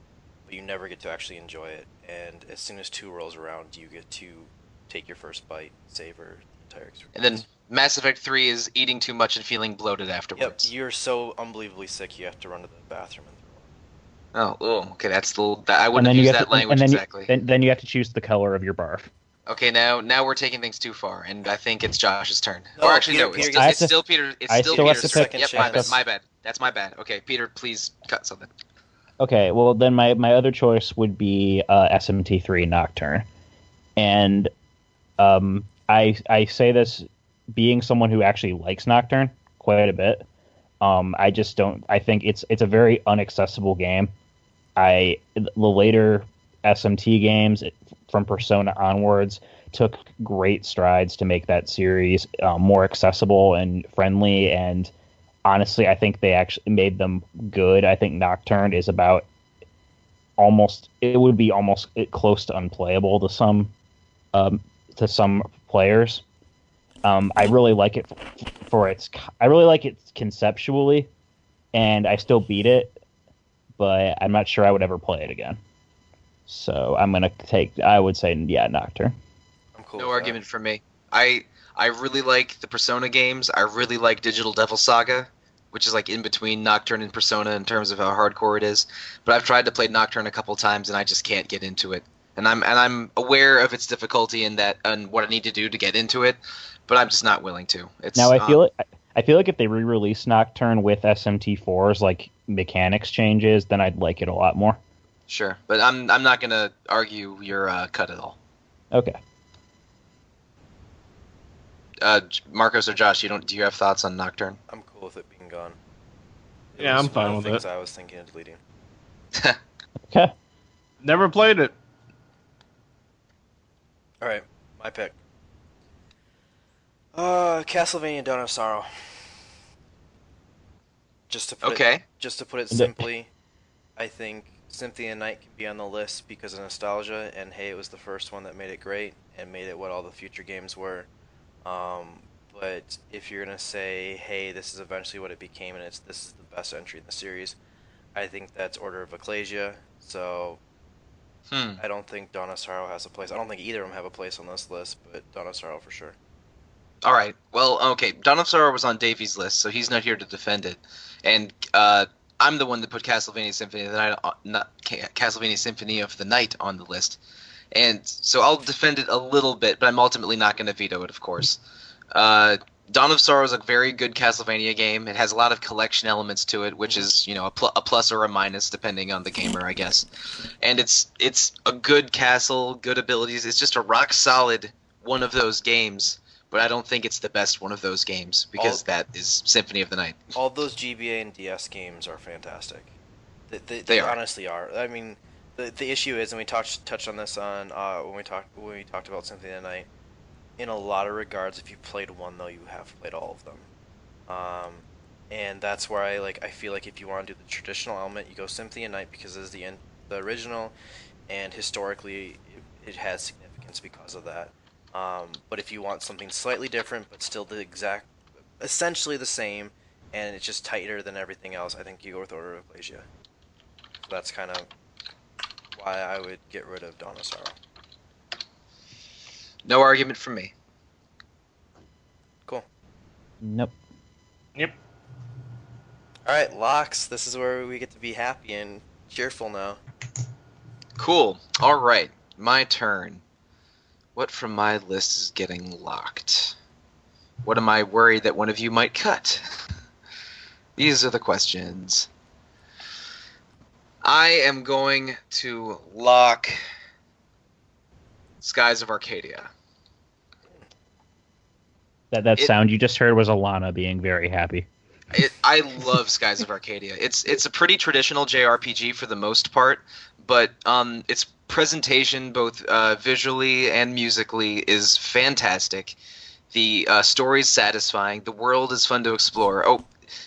but you never get to actually enjoy it. And as soon as 2 rolls around, you get to take your first bite, savor the entire experience. And then Mass Effect 3 is eating too much and feeling bloated afterwards. Yep, you're so unbelievably sick you have to run to the bathroom and throw up. Okay, I wouldn't have used that language exactly. Then you have to choose the color of your barf. Okay, now we're taking things too far, and I think it's Josh's turn. No, or actually, Peter, no, it's still Peter. It's still Peter's turn. second Yep, chance. my bad. That's my bad. Okay, Peter, please cut something. Okay, well then my other choice would be SMT3 Nocturne, and I say this being someone who actually likes Nocturne quite a bit. I just don't. I think it's a very unaccessible game. The later SMT games from Persona onwards took great strides to make that series more accessible and friendly, and honestly, I think they actually made them good. I think Nocturne is about it would be almost close to unplayable to some players. I really like it I really like it conceptually, and I still beat it, but I'm not sure I would ever play it again. So I would say, yeah, Nocturne. I'm cool. No argument from me. I really like the Persona games. I really like Digital Devil Saga, which is like in between Nocturne and Persona in terms of how hardcore it is. But I've tried to play Nocturne a couple times and I just can't get into it. And I'm aware of its difficulty and what I need to do to get into it, but I'm just not willing to. I feel like if they re-release Nocturne with SMT4's like mechanics changes, then I'd like it a lot more. Sure, but I'm not gonna argue your cut at all. Okay. Marcos or Josh, do you have thoughts on Nocturne? I'm cool with it being gone. Yeah, I'm fine with things it. I was thinking of deleting. Okay. Never played it. All right, my pick. Castlevania Dawn of Sorrow. Just to put it simply, I think Symphony of the Night can be on the list because of nostalgia, and hey, it was the first one that made it great and made it what all the future games were. But if you're gonna say, hey, this is eventually what it became, and this is the best entry in the series, I think that's Order of Ecclesia. So I don't think Dawn of Sorrow has a place. I don't think either of them have a place on this list, but Dawn of Sorrow for sure. All right. Well, okay. Dawn of Sorrow was on Davey's list, so he's not here to defend it. And I'm the one that put Castlevania Symphony of the Night, not Castlevania Symphony of the Night on the list. And so I'll defend it a little bit, but I'm ultimately not going to veto it, of course. Dawn of Sorrow is a very good Castlevania game. It has a lot of collection elements to it, which is, a plus or a minus depending on the gamer, I guess. And it's a good castle, good abilities. It's just a rock solid one of those games, but I don't think it's the best one of those games because that is Symphony of the Night. All those GBA and DS games are fantastic. They are. honestly are. I mean, the issue is, and we touched on this on when we talked about Symphony of the Night. In a lot of regards, if you played one though, you have played all of them. Um, and that's where I feel like if you want to do the traditional element, you go Symphony of the Night because it is the original, and historically it has significance because of that. But if you want something slightly different but still essentially the same, and it's just tighter than everything else, I think you go with Order of Ecclesia. So that's kind of why I would get rid of Dawn of Sorrow. No argument from me. Cool. Nope. Yep. All right, locks. This is where we get to be happy and cheerful now. Cool. All right, my turn. What from my list is getting locked? What am I worried that one of you might cut? These are the questions. I am going to lock Skies of Arcadia. That sound you just heard was Alana being very happy. I love Skies of Arcadia. It's a pretty traditional JRPG for the most part, but its presentation, both visually and musically, is fantastic. The story's satisfying. The world is fun to explore. Oh,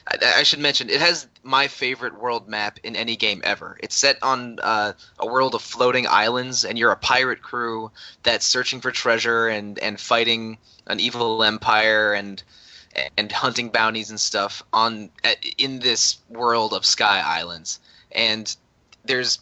I should mention, it has my favorite world map in any game ever. It's set on a world of floating islands, and you're a pirate crew that's searching for treasure and fighting an evil empire and hunting bounties and stuff in this world of Sky Islands. And there's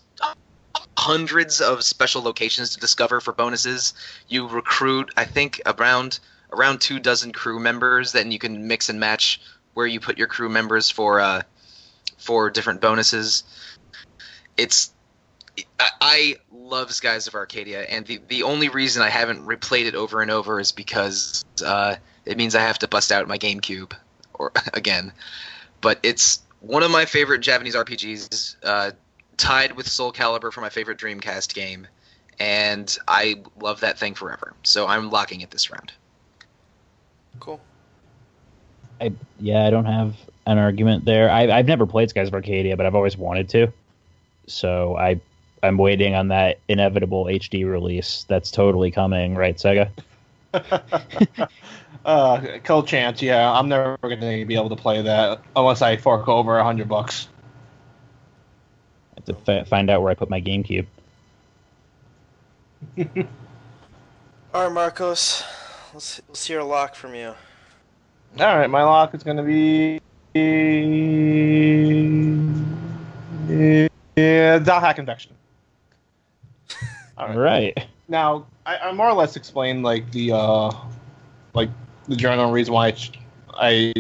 hundreds of special locations to discover for bonuses. You recruit, I think, around 24 crew members. Then you can mix and match where you put your crew members for different bonuses. I love Skies of Arcadia, and the only reason I haven't replayed it over and over is because it means I have to bust out my GameCube again. But it's one of my favorite Japanese RPGs, tied with Soul Calibur for my favorite Dreamcast game, and I love that thing forever. So I'm locking it this round. Cool. I don't have an argument there. I've never played Skies of Arcadia, but I've always wanted to. So I'm waiting on that inevitable HD release that's totally coming, right, Sega? Cold chance, yeah. I'm never going to be able to play that unless I fork over $100. I have to find out where I put my GameCube. All right, Marcos. Let's hear a lock from you. All right, my lock is going to be Dot Hack Infection. All right. Now, I more or less explained the general reason why I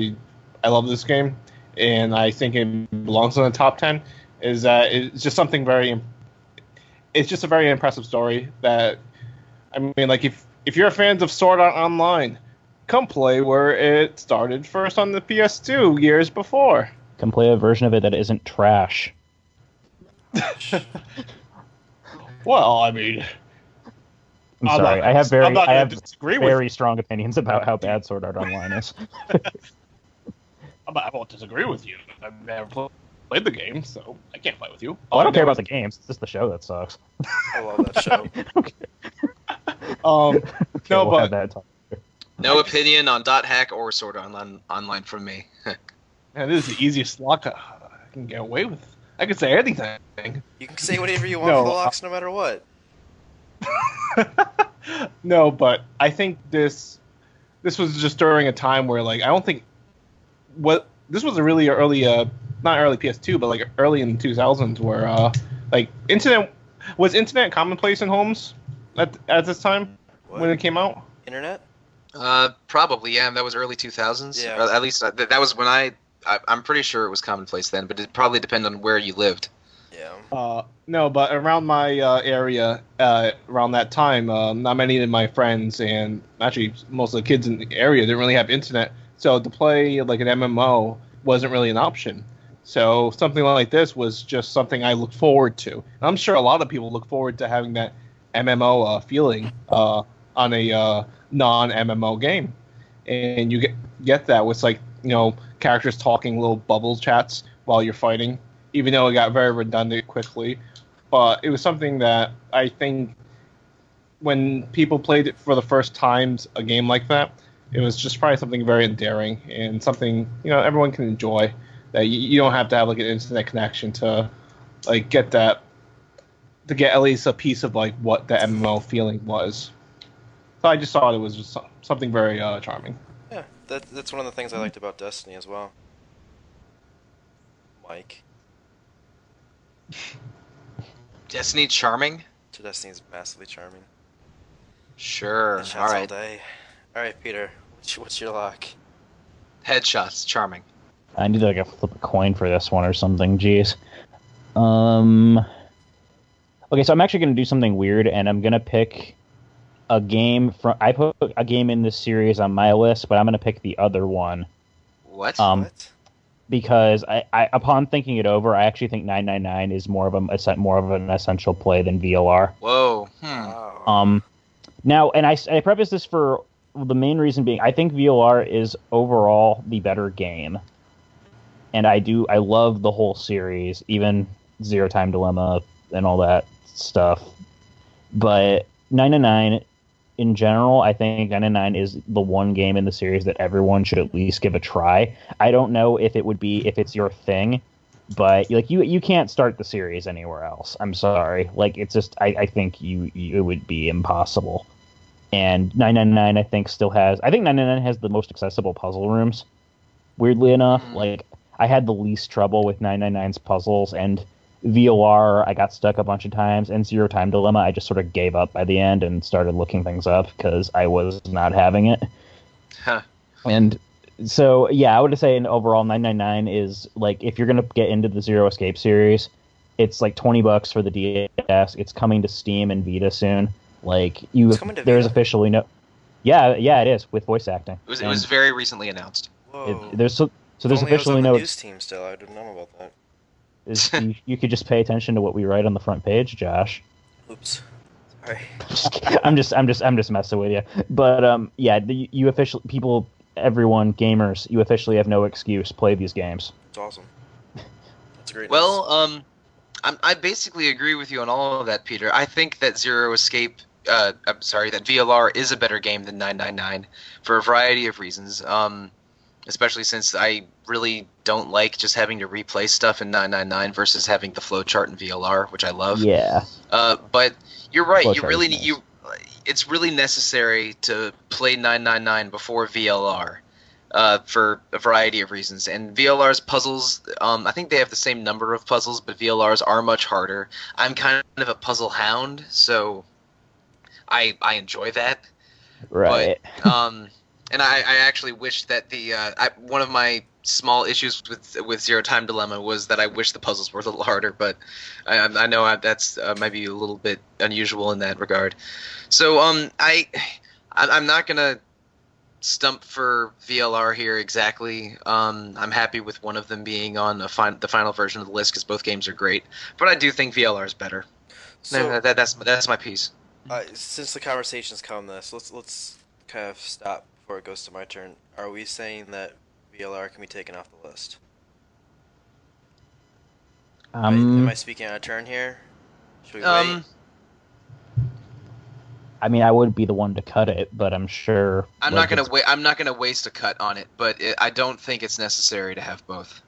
love this game, and I think it belongs in the top 10. Is that it's just something it's just a very impressive story. That, I mean, like if you're fans of Sword Art Online, come play where it started first on the PS2 years before. Come play a version of it that isn't trash. Well, I mean, I'm sorry. I have very with strong opinions about how bad Sword Art Online is. I won't disagree with you. I've never played the game, so I can't fight with you. Oh, I don't care about the games. It's just the show that sucks. I love that show. Okay. No, we'll have but that talk. No opinion on Dot Hack or Sword Art Online from me. man, this is the easiest lock I can get away with. I can say anything. You can say whatever you want No, for the locks, no matter what. No, but I think this was just during a time where, like, I don't think this was a really early, not early PS2, but like early in the 2000s, where like was internet commonplace in homes at this time when it came out. Internet? Probably, yeah. That was early 2000s. Yeah. At least that was when I'm pretty sure it was commonplace then, but it probably depended on where you lived. Yeah. No, but around my area, around that time, not many of my friends and actually most of the kids in the area didn't really have internet. So to play like an MMO wasn't really an option. So something like this was just something I looked forward to. And I'm sure a lot of people look forward to having that MMO feeling on a non-MMO game. And you get that with, like, you know, characters talking little bubble chats while you're fighting, even though it got very redundant quickly. but it was something that I think when people played it for the first times, a game like that, it was just probably something very endearing and something everyone can enjoy. That you don't have to have like an internet connection to like get that to get at least a piece of like what the MMO feeling was. So I just thought it was just something very charming. Yeah, that's one of the things I liked about Destiny as well. Mike. Destiny charming? So Destiny's massively charming. Sure. Headshots All all right. day. All right, Peter. What's your lock? Headshots, charming. I need to like flip a coin for this one or something. Jeez. Okay, so I'm actually going to do something weird, and I'm going to pick a game from. I put a game in this series on my list, but I'm going to pick the other one. What? What? Because I upon thinking it over, I actually think 999 is more of an essential play than VLR. Whoa. Wow. Now, and I preface this for the main reason being I think VLR is overall the better game. And I love the whole series, even Zero Time Dilemma and all that stuff. But 999 in general, I think 999 is the one game in the series that everyone should at least give a try. I don't know if it's your thing, but like you can't start the series anywhere else. I'm sorry. Like it's just I think it would be impossible. And 999 I think 999 has the most accessible puzzle rooms. Weirdly enough, like I had the least trouble with 999's puzzles, and VOR I got stuck a bunch of times, and Zero Time Dilemma I just sort of gave up by the end and started looking things up because I was not having it. Huh. And so yeah, I would say in overall 999 is like if you're gonna get into the Zero Escape series, it's like $20 for the DS. It's coming to Steam and Vita soon. Like It's coming to there's Vita? officially no. Yeah, it is with voice acting. It was very recently announced. Whoa. There's If only I was officially on the no. news team still. I didn't know about that. You could just pay attention to what we write on the front page, Josh. Oops. Sorry. I'm just messing with you. But yeah, you officially everyone gamers, you officially have no excuse. Play these games. It's awesome. That's great. Well, I basically agree with you on all of that, Peter. I think that that VLR is a better game than 999 for a variety of reasons. Especially since I really don't like just having to replay stuff in 999 versus having the flowchart in VLR, which I love. Yeah. But you're right. Flowchart It's really necessary to play 999 before VLR. For a variety of reasons. And VLR's puzzles, I think they have the same number of puzzles, but VLR's are much harder. I'm kind of a puzzle hound, so I enjoy that. Right. But, and I actually wish that one of my small issues with Zero Time Dilemma was that I wish the puzzles were a little harder, but I know that's might be a little bit unusual in that regard. So I'm not gonna stump for VLR here exactly. I'm happy with one of them being on the final version of the list because both games are great. But I do think VLR is better. So, That's my piece. since the conversation's come this, let's kind of stop before it goes to my turn. Are we saying that VLR can be taken off the list? Am I speaking out of turn here? Should we wait? I mean, I would be the one to cut it, but I'm sure. I'm not gonna waste a cut on it, but I don't think it's necessary to have both.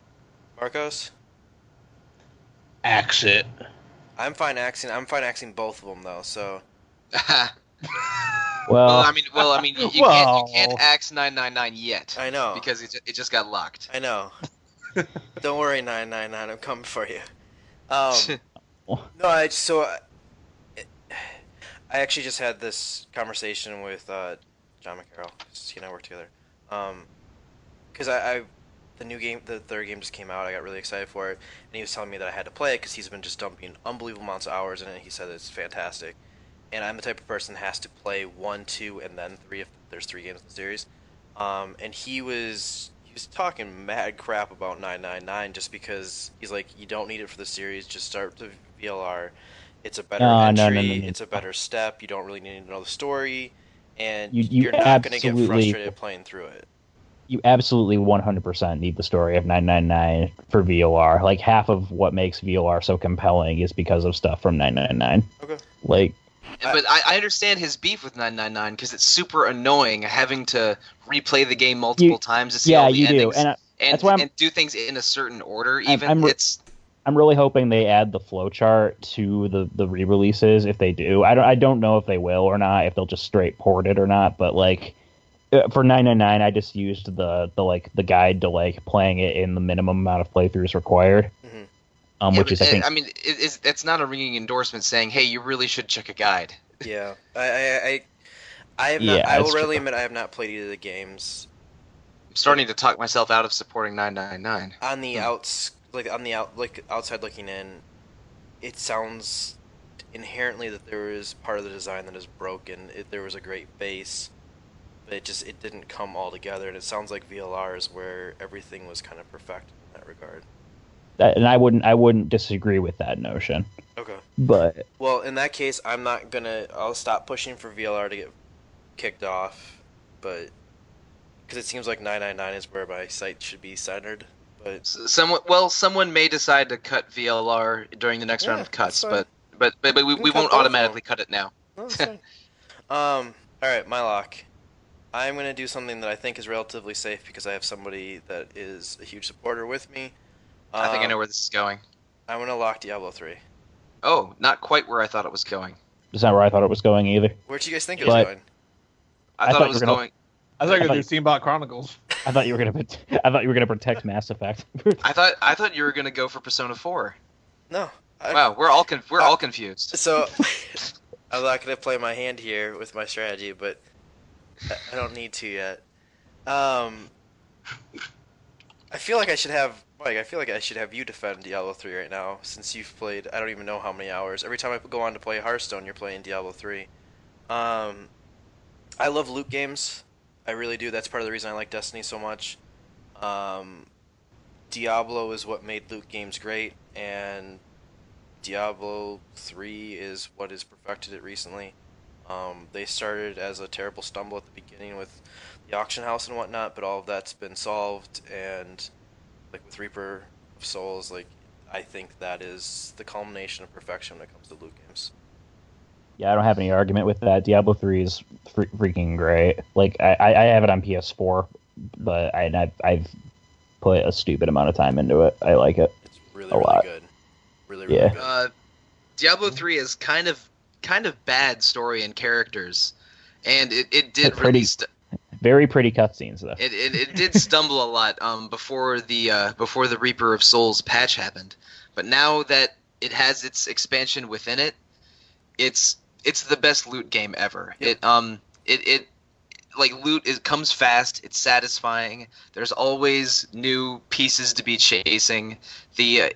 Marcos? Axe it. I'm fine axing both of them though. So Well, I mean, you can't axe 999 yet. I know because it just got locked. I know. Don't worry, 999. I'm coming for you. No, I actually just had this conversation with John McCarroll. He and I work together. Because the third game just came out. I got really excited for it, and he was telling me that I had to play it because he's been just dumping unbelievable amounts of hours in it. He said it's fantastic, and I'm the type of person that has to play 1, 2, and then 3 if there's 3 games in the series. And he was talking mad crap about 999 just because he's like, you don't need it for the series. Just start the VLR. It's a better entry. No. It's a better step. You don't really need to know the story, and you're not going to get frustrated playing through it. You absolutely 100% need the story of 999 for VOR. Like half of what makes VOR so compelling is because of stuff from 999. Okay. Like, But I understand his beef with 999 because it's super annoying having to replay the game multiple times to see all the you do, endings and that's why and do things in a certain order. I'm really hoping they add the flowchart to the re-releases if they do. I don't know if they will or not, if they'll just straight port it or not. But like for 999, I just used the guide to like playing it in the minimum amount of playthroughs required. Which is I think it's not a ringing endorsement saying, hey, you really should check a guide. Yeah, I have not. Yeah, I will it's readily true. admit I have not played either of the games. I'm starting to talk myself out of supporting 999. On the outside looking in, it sounds inherently that there is part of the design that is broken. There was a great base, but it didn't come all together, and it sounds like VLR is where everything was kind of perfected in that regard. And I wouldn't disagree with that notion. Okay. But Well, in that case, I'll stop pushing for VLR to get kicked off, but because it seems like 999 is where my site should be centered. But Someone may decide to cut VLR during the next round of cuts, that's but we cut won't both of automatically them. cut it now. No, that's fine. All right, my lock. I'm gonna do something that I think is relatively safe because I have somebody that is a huge supporter with me. I think I know where this is going. I'm gonna lock Diablo 3. Oh, not quite where I thought it was going. it's not where I thought it was going either. Where'd you guys think it was But- going? I thought thought it was you were gonna- going. I thought you were I going to do Steambot Chronicles. I thought you were gonna protect Mass Effect. I thought you were gonna go for Persona 4. No. Wow, we're all confused. So I'm not gonna play my hand here with my strategy, but I don't need to yet. I feel like I should have Mike. I feel like I should have you defend Diablo 3 right now, since you've played. I don't even know how many hours. Every time I go on to play Hearthstone, you're playing Diablo 3. I love loot games. I really do. That's part of the reason I like Destiny so much. Diablo is what made loot games great, and Diablo 3 is what has perfected it recently. They started as a terrible stumble at the beginning with the auction house and whatnot, but all of that's been solved, and like with Reaper of Souls, like I think that is the culmination of perfection when it comes to loot games. Yeah, I don't have any argument with that. Diablo 3 is freaking great. Like I have it on PS4, but I've put a stupid amount of time into it. I like it. It's really, A really lot. good. Really Yeah. good. Diablo 3 is kind of bad story and characters, and it did But pretty- really Very pretty cutscenes though. it did stumble a lot before the Reaper of Souls patch happened, but now that it has its expansion within it, it's the best loot game ever. Yep. It like loot comes fast, it's satisfying. There's always new pieces to be chasing. The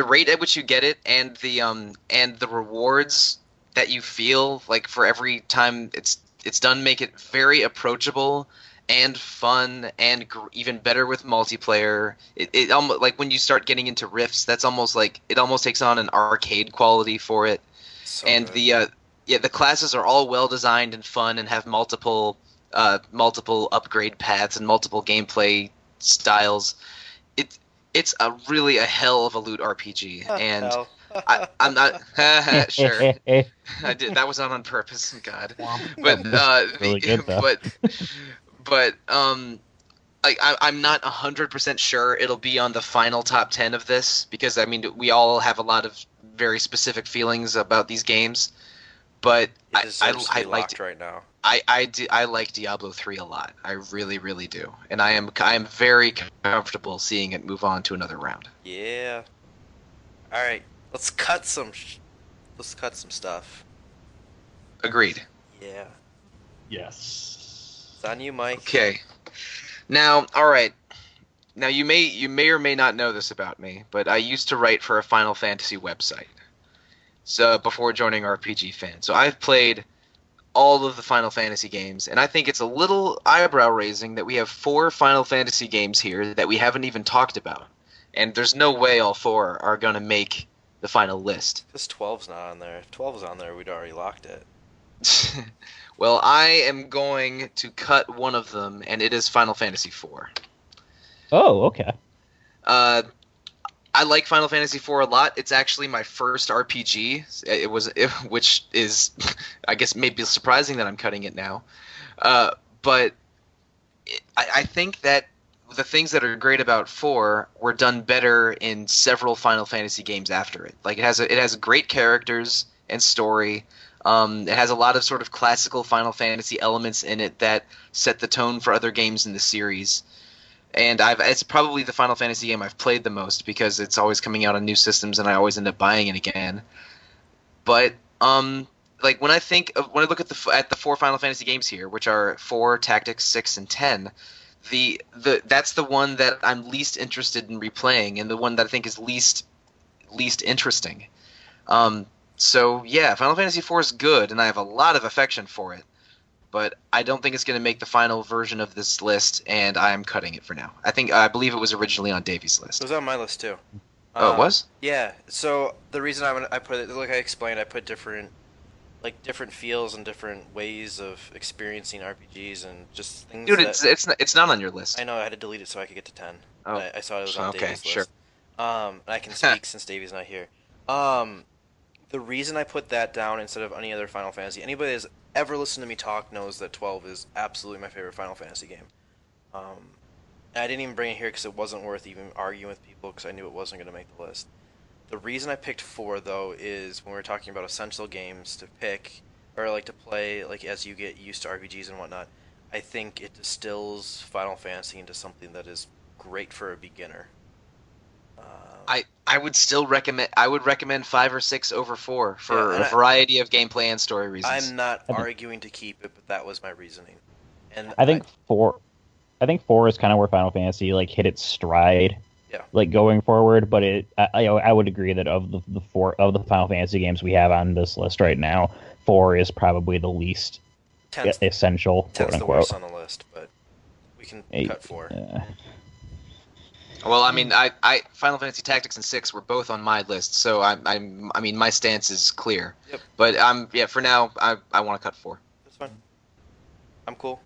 rate at which you get it and the rewards that you feel like for every time it's done make it very approachable and fun and even better with multiplayer. It almost like when you start getting into rifts, that's almost like it almost takes on an arcade quality for it. So And good. the classes are all well designed and fun and have multiple upgrade paths and multiple gameplay styles. It's a hell of a loot RPG, and Hell. I'm not sure. I did that was not on purpose. God, but Really good, though. but like I'm not 100% sure it'll be on the final top 10 of this because I mean we all have a lot of very specific feelings about these games, but It deserves to be I liked locked right now. I like Diablo 3 a lot. I really, really do, and I am very comfortable seeing it move on to another round. Yeah. All right. Let's cut some stuff. Agreed. Yeah. Yes. It's on you, Mike. Okay. Now, all right. Now you may or may not know this about me, but I used to write for a Final Fantasy website. So before joining RPG Fan, so I've played all of the Final Fantasy games, and I think it's a little eyebrow raising that we have 4 Final Fantasy games here that we haven't even talked about, and there's no way all 4 are gonna make the final list. Because 12's not on there. If 12 was on there, we'd already locked it. Well, I am going to cut one of them, and it is Final Fantasy IV. Oh, okay. I like Final Fantasy IV a lot. It's actually my first RPG. Which is, I guess, maybe surprising that I'm cutting it now. But I think that the things that are great about 4 were done better in several Final Fantasy games after it. Like it has great characters and story. It has a lot of sort of classical Final Fantasy elements in it that set the tone for other games in the series. And it's probably the Final Fantasy game I've played the most because it's always coming out on new systems and I always end up buying it again. But like when I look at the 4 Final Fantasy games here, which are 4, Tactics, 6, and 10, that's the one that I'm least interested in replaying and the one that I think is least interesting. So yeah, Final Fantasy IV is good, and I have a lot of affection for it, but I don't think it's going to make the final version of this list, and I am cutting it for now. I believe it was originally on Davy's list. It was on my list too. Oh, it was? Yeah. So the reason I put it, like I explained, I put different feels and different ways of experiencing RPGs and just things. Dude, that, it's not on your list. I know I had to delete it so I could get to 10. Oh, I saw it was on okay, Davy's sure. list. And I can speak since Davy's not here. The reason I put that down instead of any other Final Fantasy, anybody that's ever listened to me talk knows that 12 is absolutely my favorite Final Fantasy game. And I didn't even bring it here because it wasn't worth even arguing with people because I knew it wasn't going to make the list. The reason I picked 4 though is when we were talking about essential games to pick or like to play like as you get used to RPGs and whatnot, I think it distills Final Fantasy into something that is great for a beginner. I would still recommend 5 or 6 over 4 for a variety of gameplay and story reasons. I'm not arguing to keep it, but that was my reasoning. And I think 4 is kind of where Final Fantasy like hit its stride. Yeah. Like going forward, but I would agree that of the 4 of the Final Fantasy games we have on this list right now, 4 is probably the least essential. 10's the worst on the list, but we can cut 4. Well, I mean, I Final Fantasy Tactics and 6 were both on my list, so I mean, my stance is clear. Yep. But for now, I want to cut 4. That's fine. I'm cool.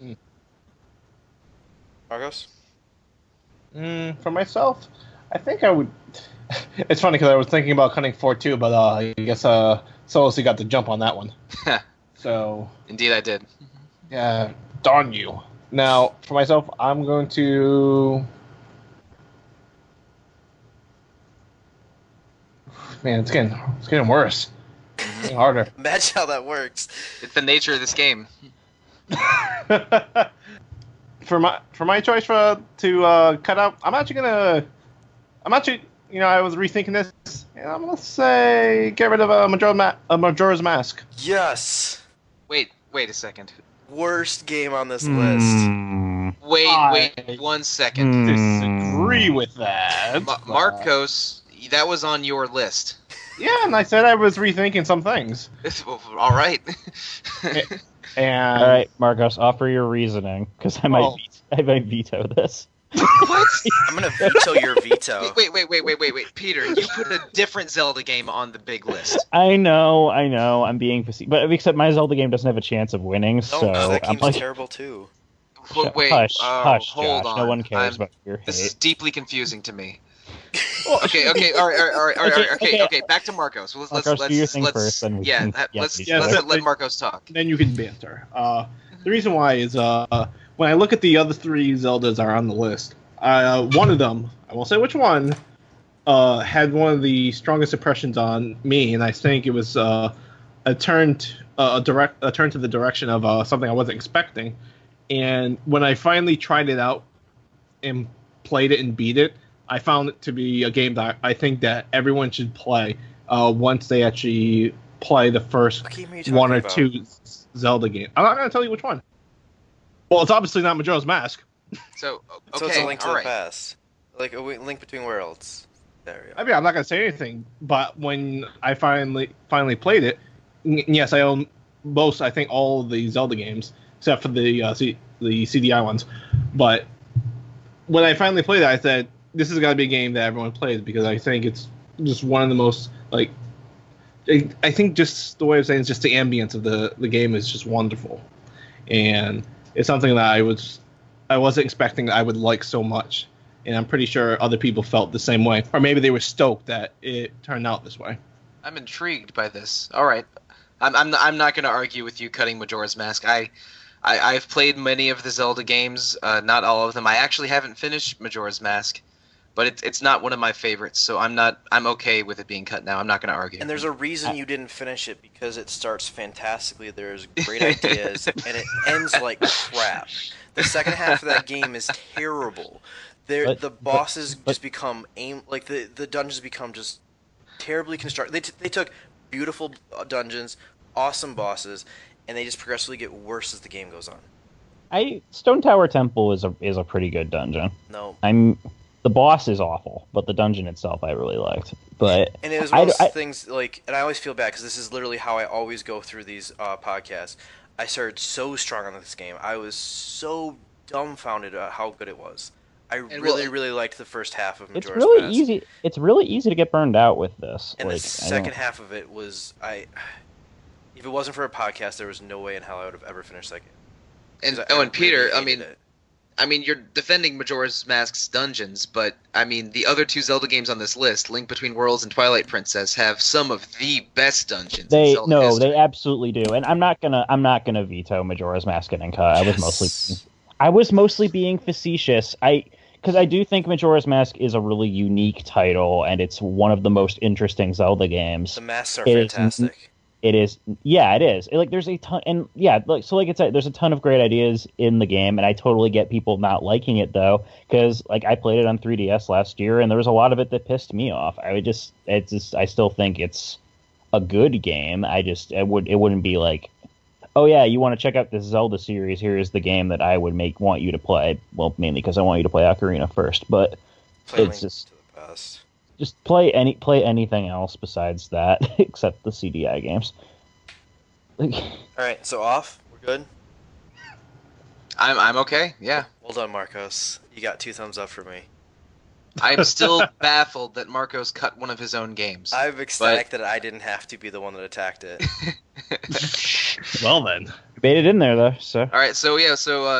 Marcos? For myself, I think I would. It's funny because I was thinking about cutting 4 too, but I guess Sollosi got the jump on that one. So. Indeed, I did. Yeah, darn you. Now, for myself, I'm going to. Man, it's getting worse. It's getting harder. Imagine how that works. It's the nature of this game. For my choice to cut out, I was rethinking this, and I'm gonna say get rid of Majora's Mask. Yes. Wait a second. Worst game on this list. Wait 1 second. Disagree with that. Marcos, that was on your list. Yeah, and I said I was rethinking some things. All right. And all right, Marcos, offer your reasoning because I might veto this. What? I'm gonna veto your veto. Wait, Peter, you put a different Zelda game on the big list. I know, I'm being facetious, but except my Zelda game doesn't have a chance of winning, so that I'm game's like, terrible too. Wait, hush, hold Josh. on. No one cares about your hate. This is deeply confusing to me. Okay, all right. Okay. Back to Marcos. Marcos, do your thing first, then let's Yeah, let Marcos talk. then you can banter. The reason why is when I look at the other 3 Zeldas are on the list, one of them, I won't say which one, had one of the strongest impressions on me, and I think it was a turn to the direction of something I wasn't expecting. And when I finally tried it out and played it and beat it, I found it to be a game that I think that everyone should play once they actually play the first 1 or 2 Zelda games. I'm not going to tell you which one. Well, it's obviously not Majora's Mask. So So it's a Link to the Past, like a Link Between Worlds. There we go. I mean, I'm not going to say anything, but when I finally played it, yes, I own I think all of the Zelda games except for the CDI ones. But when I finally played it, I said, this has got to be a game that everyone plays because I think it's just one of the most I think just the way I'm saying is just the ambience of the game is just wonderful, and it's something that I wasn't expecting that I would like so much, and I'm pretty sure other people felt the same way, or maybe they were stoked that it turned out this way. I'm intrigued by this. All right, I'm not going to argue with you cutting Majora's Mask. I've played many of the Zelda games, not all of them. I actually haven't finished Majora's Mask, but it's not one of my favorites, so I'm okay with it being cut now. I'm not going to argue. And there's a reason you didn't finish it, because it starts fantastically. There's great ideas, and it ends like crap. The second half of that game is terrible. The bosses just become the dungeons become just terribly constructed. They took beautiful dungeons, awesome bosses, and they just progressively get worse as the game goes on. Stone Tower Temple is a pretty good dungeon. No. The boss is awful, but the dungeon itself I really liked. But and it was one of those things, like, and I always feel bad because this is literally how I always go through these podcasts. I started so strong on this game. I was so dumbfounded at how good it was. I really liked the first half of Majora's Mask. Easy. It's really easy to get burned out with this. And the second half of it was if it wasn't for a podcast, there was no way in hell I would have ever finished that game. And Peter, I mean, you're defending Majora's Mask's dungeons, but I mean, the other two Zelda games on this list, Link Between Worlds and Twilight Princess, have some of the best dungeons. They history. They absolutely do, and I'm not gonna veto Majora's Mask getting cut. I was mostly being facetious. Because I do think Majora's Mask is a really unique title, and it's one of the most interesting Zelda games. The masks are fantastic. It is. Yeah, it is. There's a ton, and yeah, like I said, there's a ton of great ideas in the game, and I totally get people not liking it though, because I played it on 3DS last year, and there was a lot of it that pissed me off. I still think it's a good game. It wouldn't be like, oh yeah, you want to check out this Zelda series? Here is the game that I would want you to play. Well, mainly because I want you to play Ocarina first, but it's just. Just play anything else besides that, except the CDI games. All right, so off. We're good. I'm okay. Yeah. Well done, Marcos. You got 2 thumbs up for me. I'm still baffled that Marcos cut one of his own games. I'm ecstatic that I didn't have to be the one that attacked it. Well then, you made it in there though. So. All right. So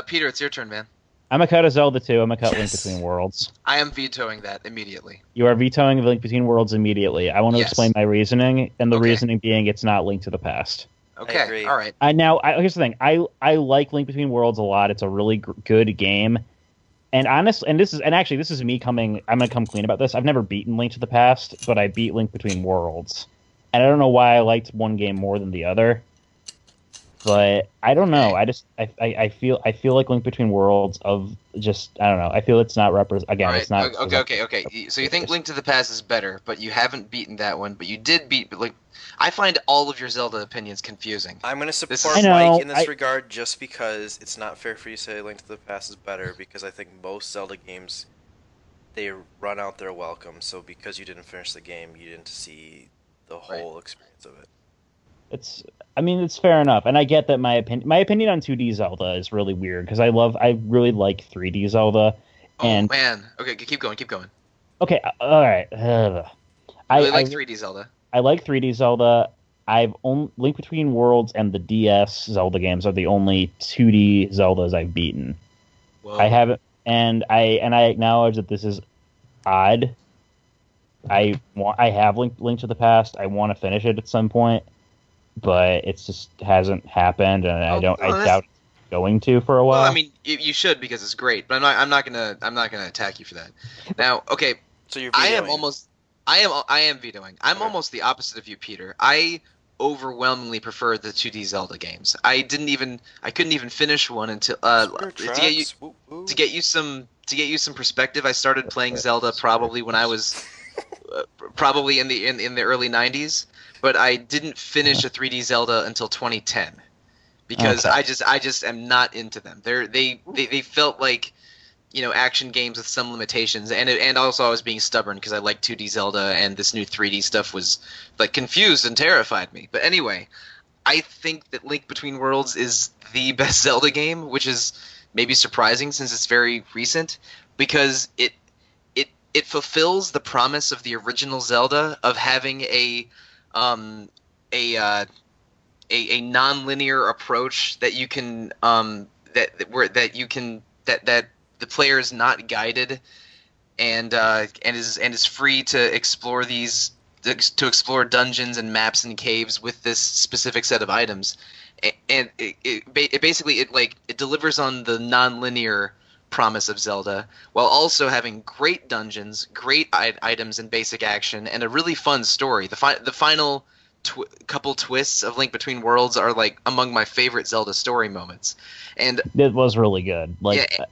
Peter, it's your turn, man. I'm going to cut a Zelda 2. I'm going to cut Link Between Worlds. I am vetoing that immediately. You are vetoing Link Between Worlds immediately. I want to explain my reasoning, and the reasoning being it's not Link to the Past. Okay, all right. Here's the thing. I like Link Between Worlds a lot. It's a really good game. And this is me coming. I'm going to come clean about this. I've never beaten Link to the Past, but I beat Link Between Worlds. And I don't know why I liked one game more than the other. But I don't know. I feel like Link Between Worlds I don't know. I feel it's not again. Right. It's not. Okay. So you think Link to the Past is better, but you haven't beaten that one. But you did beat. Like, I find all of your Zelda opinions confusing. I'm going to support Mike in this regard, just because it's not fair for you to say Link to the Past is better, because I think most Zelda games, they run out their welcome. So because you didn't finish the game, you didn't see the whole experience of it. It's fair enough, and I get that my opinion on 2D Zelda is really weird because I really like 3D Zelda. Oh man, okay, keep going. Okay, all right. I like 3D Zelda. I like 3D Zelda. Link Between Worlds and the DS Zelda games are the only 2D Zeldas I've beaten. Whoa. I haven't, and I acknowledge that this is odd. I have Link to the Past. I want to finish it at some point. But it just hasn't happened, and I doubt it's going to for a while. Well, I mean, you should because it's great, but I'm not gonna attack you for that. Now, okay, so you're vetoing. I am vetoing. I'm almost the opposite of you, Peter. I overwhelmingly prefer the 2D Zelda games. I couldn't even finish one until to get you some perspective. I started playing Zelda probably when I was probably in the early 90s. But I didn't finish a 3D Zelda until 2010 because I just am not into them. They felt like, action games with some limitations, and also I was being stubborn because I liked 2D Zelda, and this new 3D stuff was like confused and terrified me. But anyway, I think that Link Between Worlds is the best Zelda game, which is maybe surprising since it's very recent, because it fulfills the promise of the original Zelda of having a a non-linear approach that you can that the player is not guided and is free to explore dungeons and maps and caves with this specific set of items, and it basically it delivers on the non-linear promise of Zelda while also having great dungeons, great items and basic action, and a really fun story. The final couple twists of Link Between Worlds are like among my favorite Zelda story moments, and it was really good. Like, yeah,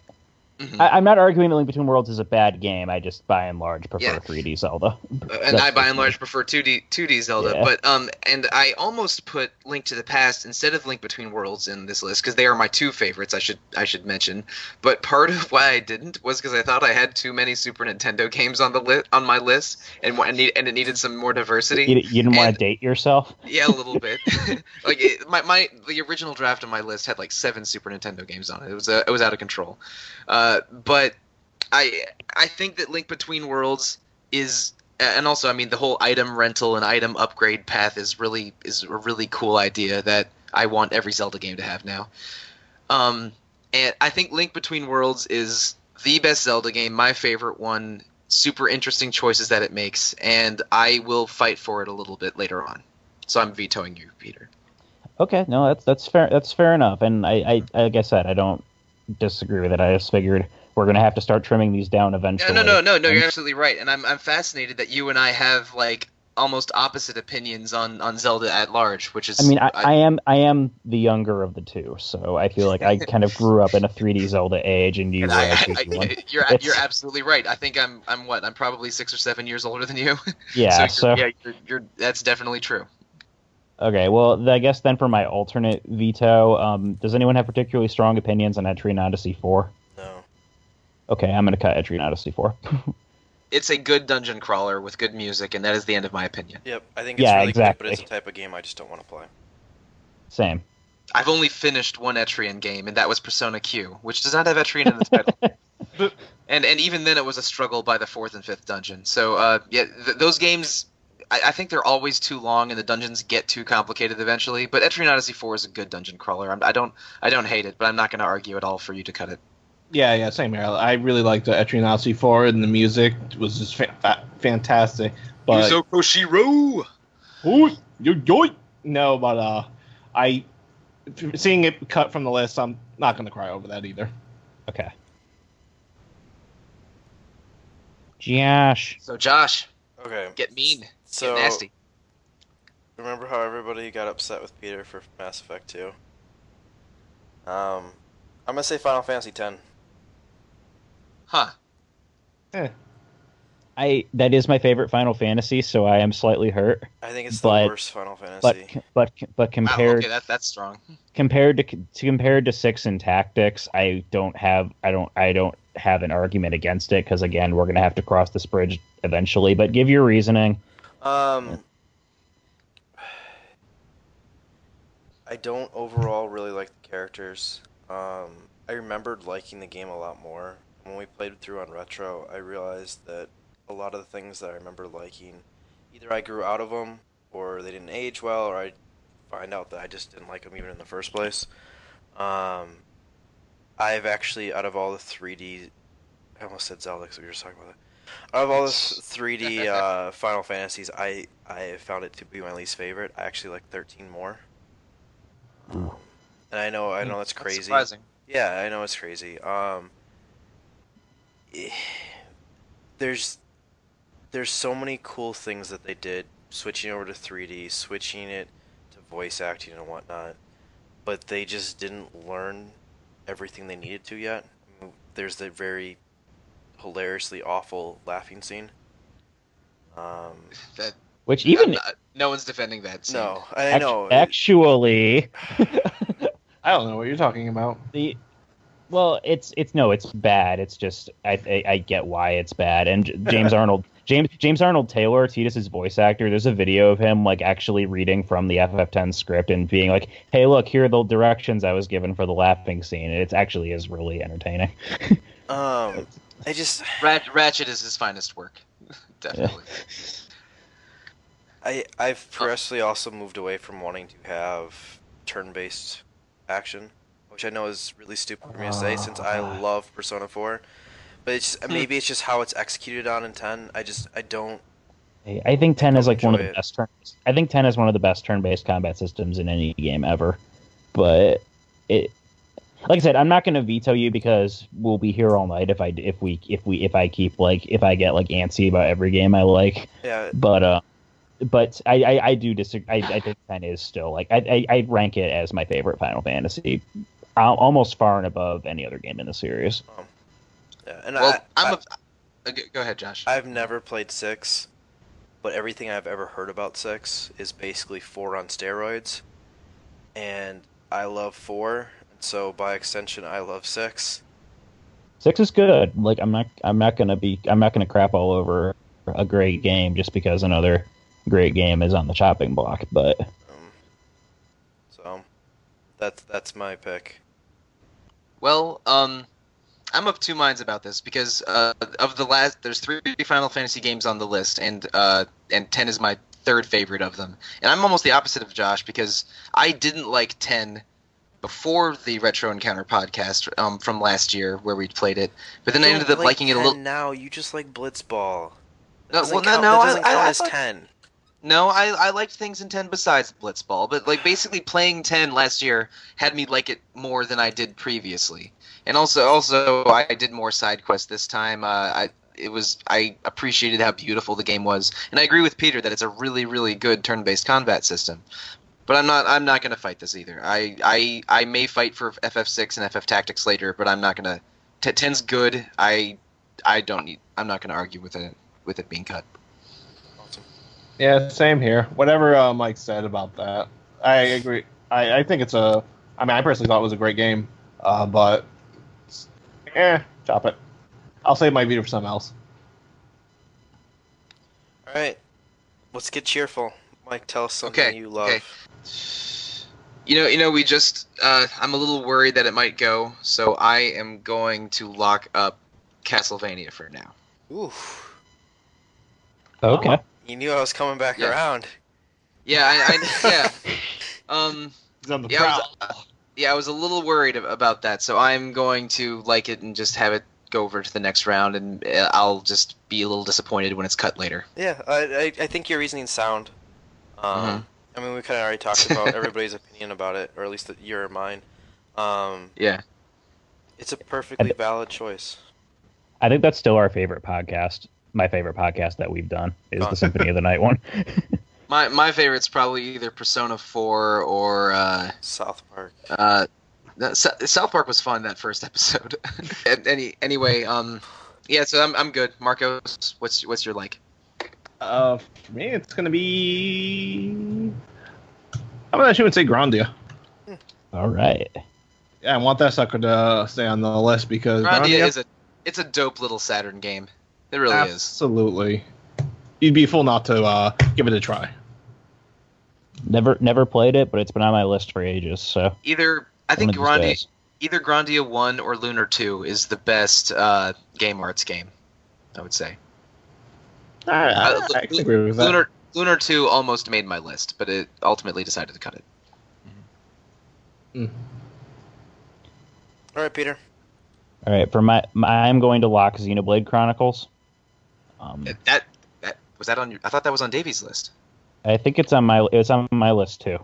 I'm not arguing that Link Between Worlds is a bad game. I just, by and large, prefer 3D Zelda. And I, by and large, prefer 2D Zelda. Yeah. But and I almost put Link to the Past instead of Link Between Worlds in this list because they are my two favorites. I should mention. But part of why I didn't was because I thought I had too many Super Nintendo games on my list, and it needed some more diversity. You didn't want to date yourself? Yeah, a little bit. Like the original draft on my list had like 7 Super Nintendo games on it. It was out of control. But I think that Link Between Worlds is, and also I mean the whole item rental and item upgrade path is a really cool idea that I want every Zelda game to have now. And I think Link Between Worlds is the best Zelda game, my favorite one. Super interesting choices that it makes, and I will fight for it a little bit later on. So I'm vetoing you, Peter. Okay, no, that's fair. That's fair enough. And I like I said, I don't disagree with it. I just figured we're gonna have to start trimming these down eventually. No. You're absolutely right, and I'm fascinated that you and I have like almost opposite opinions on Zelda at large, which is. I mean, I am the younger of the two, so I feel like I kind of grew up in a 3D Zelda age, and you. You're absolutely right. I think I'm probably 6 or 7 years older than you. Yeah. You're that's definitely true. Okay, well, I guess then for my alternate veto, does anyone have particularly strong opinions on Etrian Odyssey 4? No. Okay, I'm going to cut Etrian Odyssey 4. It's a good dungeon crawler with good music, and that is the end of my opinion. Yep, I think it's really good, but it's a type of game I just don't want to play. Same. I've only finished one Etrian game, and that was Persona Q, which does not have Etrian in its title. And even then, it was a struggle by the 4th and 5th dungeon. So, those games... I think they're always too long, and the dungeons get too complicated eventually. But Etrian Odyssey 4 is a good dungeon crawler. I don't hate it, but I'm not going to argue at all for you to cut it. Yeah, same here. I really liked Etrian Odyssey 4, and the music was just fantastic. But Yuzo Koshiro! No, but seeing it cut from the list, I'm not going to cry over that either. Okay. Josh. So, Josh. Okay. Get mean. So, get nasty. Remember how everybody got upset with Peter for Mass Effect 2? I'm going to say Final Fantasy X. Huh. That is my favorite Final Fantasy, so I am slightly hurt. I think it's the worst Final Fantasy. But compared, wow, okay, that's strong. Compared to 6 in Tactics, I don't have an argument against it because again, we're gonna have to cross this bridge eventually. But give your reasoning. I don't overall really like the characters. I remembered liking the game a lot more. When we played through on Retro, I realized that a lot of the things that I remember liking, either I grew out of them, or they didn't age well, or I find out that I just didn't like them even in the first place. I've actually, out of all the 3D... I almost said Zelda because we were just talking about that. Out of all the 3D Final Fantasies, I found it to be my least favorite. I actually like 13 more. And I know that's crazy. That's surprising. Yeah, I know it's crazy. There's so many cool things that they did, switching over to 3D, switching it to voice acting and whatnot, but they just didn't learn everything they needed to yet. There's the very hilariously awful laughing scene. Which even no one's defending that scene. No, I know. Actually, I don't know what you're talking about. It's bad. It's just I get why it's bad. And James Arnold Taylor, Tidus's voice actor, there's a video of him like actually reading from the FF10 script and being like, "Hey, look, here are the directions I was given for the laughing scene." And it actually is really entertaining. Ratchet is his finest work, definitely. I've progressively also moved away from wanting to have turn-based action, which I know is really stupid for me to say since I love Persona 4. But maybe it's just how it's executed on in 10. I don't I think 10 I is would like one of enjoy the it. best turn. I think 10 is one of the best turn-based combat systems in any game ever. But it, like I said, I'm not going to veto you because we'll be here all night if I keep like if I get like antsy about every game I like. Yeah, But I do disagree. I think 10 is still like I rank it as my favorite Final Fantasy, almost far and above any other game in the series. yeah. And Well, go ahead, Josh. I've never played 6, but everything I've ever heard about 6 is basically 4 on steroids. And I love 4, and so by extension I love 6. 6 is good. Like I'm not gonna crap all over a great game just because another great game is on the chopping block. But So that's my pick. Well, I'm of two minds about this because there's 3 Final Fantasy games on the list, and 10 is my third favorite of them. And I'm almost the opposite of Josh because I didn't like 10 before the Retro Encounter podcast from last year where we played it, but then I ended up liking it a little. Now you just like Blitzball. No, That doesn't count as 10. No, I liked things in 10 besides Blitzball, but like basically playing 10 last year had me like it more than I did previously. And also I did more side quests this time. I appreciated how beautiful the game was, and I agree with Peter that it's a really, really good turn-based combat system. But I'm not going to fight this either. I may fight for FF6 and FF Tactics later, but I'm not going to. 10's good. I'm not going to argue with it being cut. Awesome. Yeah, same here. Whatever Mike said about that, I agree. I think it's a. I mean, I personally thought it was a great game, but chop it. I'll save my veto for something else. All right, let's get cheerful. Mike, tell us something you love. Okay. You know, we just. I'm a little worried that it might go, so I am going to lock up Castlevania for now. Ooh, okay. you knew I was coming back Yeah. around. Yeah, yeah. He's on the Yeah, prowl. I was a little worried about that, so I'm going to like it and just have it go over to the next round, and I'll just be a little disappointed when it's cut later. Yeah, I think your reasoning's sound. I mean, we kind of already talked about everybody's opinion about it, or at least your or mine. Yeah. It's a perfectly valid choice. I think that's still our favorite podcast. My favorite podcast that we've done is the Symphony of the Night one. My favorite's probably either Persona 4 or South Park. South Park was fun that first episode. Anyway, yeah. So I'm good. Marcos, what's your like? For me, it's gonna be. I'm gonna actually say Grandia. All right. Yeah, I want that sucker to stay on the list because Grandia it's a dope little Saturn game. It really is. Absolutely. You'd be fool not to give it a try. Never played it, but it's been on my list for ages. So I think one of these days. either Grandia 1 or Lunar 2 is the best Game Arts game, I would say. I can agree with that. Lunar 2 almost made my list, but it ultimately decided to cut it. Mm. All right, Peter. All right, for I'm going to lock Xenoblade Chronicles. That was that on your? I thought that was on Davey's list. I think it's on my list too.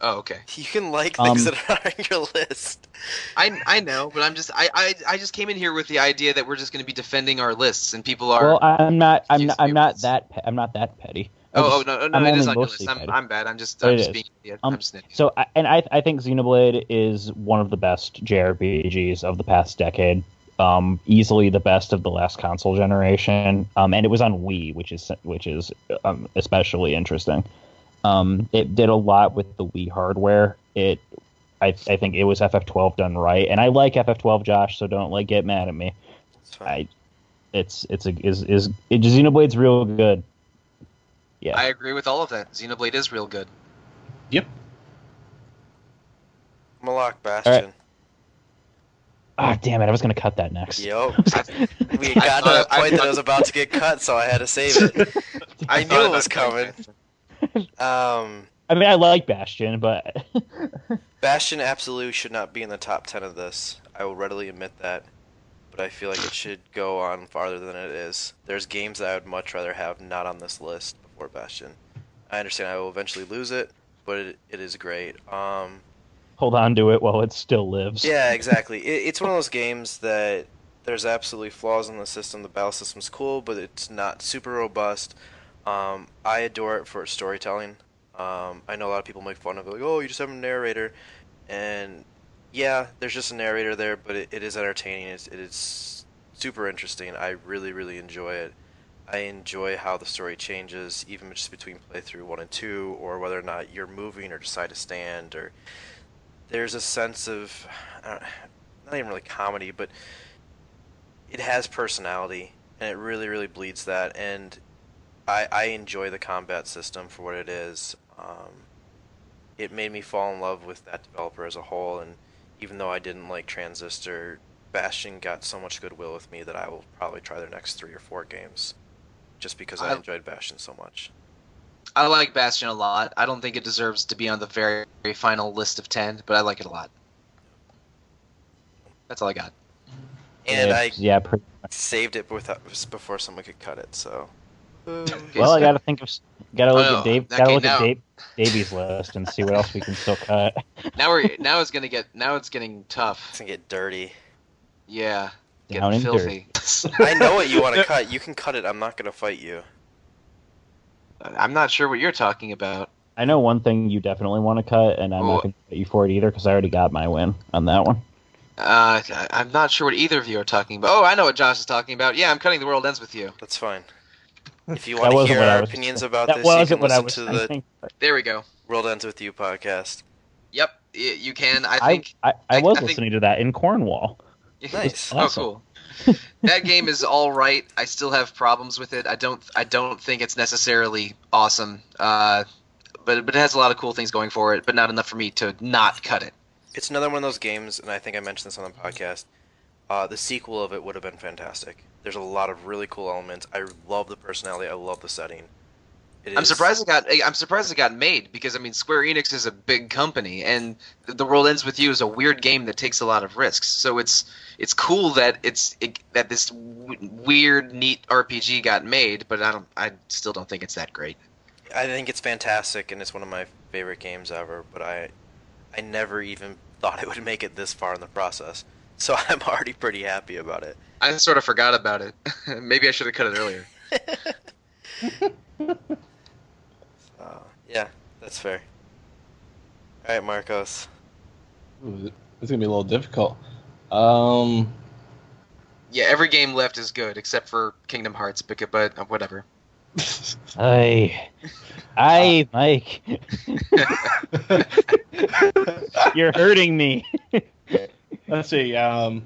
Oh, okay. You can like things that are on your list. I know, but I just came in here with the idea that we're just going to be defending our lists, and people are. Well, I'm not that petty. No, I'm it is only on your list. mostly petty. I'm bad. I'm just It being is. an idiot. I'm just an idiot. So I think Xenoblade is one of the best JRPGs of the past decade. Easily the best of the last console generation. And it was on Wii, which is especially interesting. It did a lot with the Wii hardware. I think it was FF12 done right, and I like FF12, Josh. So don't get mad at me. Xenoblade's real good. Yeah, I agree with all of that. Xenoblade is real good. Yep. Malak Bastion. Ah, damn it! I was gonna cut that next. Yup. We got to the point that it was about to get cut, so I had to save it. I knew it was coming. I mean, I like Bastion, but Bastion absolutely should not be in the top 10 of this. I will readily admit that, but I feel like it should go on farther than it is. There's games that I would much rather have not on this list before Bastion. I understand I will eventually lose it, but it is great. hold on to it while it still lives. Yeah, exactly. It's one of those games that there's absolutely flaws in the system. The battle system's cool, but it's not super robust. I adore it for its storytelling. I know a lot of people make fun of it, like, oh, you just have a narrator, and yeah, there's just a narrator there, but it is entertaining. It is super interesting. I really, really enjoy it. I enjoy how the story changes, even just between playthrough 1 and 2, or whether or not you're moving or decide to stand, or there's a sense of, not even really comedy, but it has personality, and it really, really bleeds that, and I enjoy the combat system for what it is. It made me fall in love with that developer as a whole, and even though I didn't like Transistor, Bastion got so much goodwill with me that I will probably try their next 3 or 4 games, just because I enjoyed Bastion so much. I like Bastion a lot. I don't think it deserves to be on the very, very final list of 10, but I like it a lot. That's all I got. And I pretty much. saved it before someone could cut it, so... Well, I gotta think of, gotta look at Dave, okay, gotta look now- at Davey's list and see what else we can still cut. Now it's getting tough. It's gonna get dirty. Yeah, Down getting and filthy. I know what you want to cut. You can cut it. I'm not gonna fight you. I'm not sure what you're talking about. I know one thing you definitely want to cut, and I'm not gonna cut you for it either because I already got my win on that one. I'm not sure what either of you are talking about. Oh, I know what Josh is talking about. Yeah, I'm cutting The World Ends With You. That's fine. If you want to hear our opinions about this, you can listen to the There we go. World Ends With You podcast. Yep, you can. I think. I was listening to that in Cornwall. Nice. Awesome. Oh, cool. That game is all right. I still have problems with it. I don't think it's necessarily awesome. But it has a lot of cool things going for it, but not enough for me to not cut it. It's another one of those games, and I think I mentioned this on the podcast. The sequel of it would have been fantastic. There's a lot of really cool elements. I love the personality. I love the setting. I'm surprised it got made because I mean Square Enix is a big company, and The World Ends With You is a weird game that takes a lot of risks. So it's cool that that this weird, neat RPG got made, but I still don't think it's that great. I think it's fantastic, and it's one of my favorite games ever. But I never even thought it would make it this far in the process. So I'm already pretty happy about it. I sort of forgot about it. Maybe I should have cut it earlier. Yeah, that's fair. All right, Marcos. Ooh, it's gonna be a little difficult. Yeah, every game left is good except for Kingdom Hearts, but whatever. Mike. You're hurting me. Let's see. Man,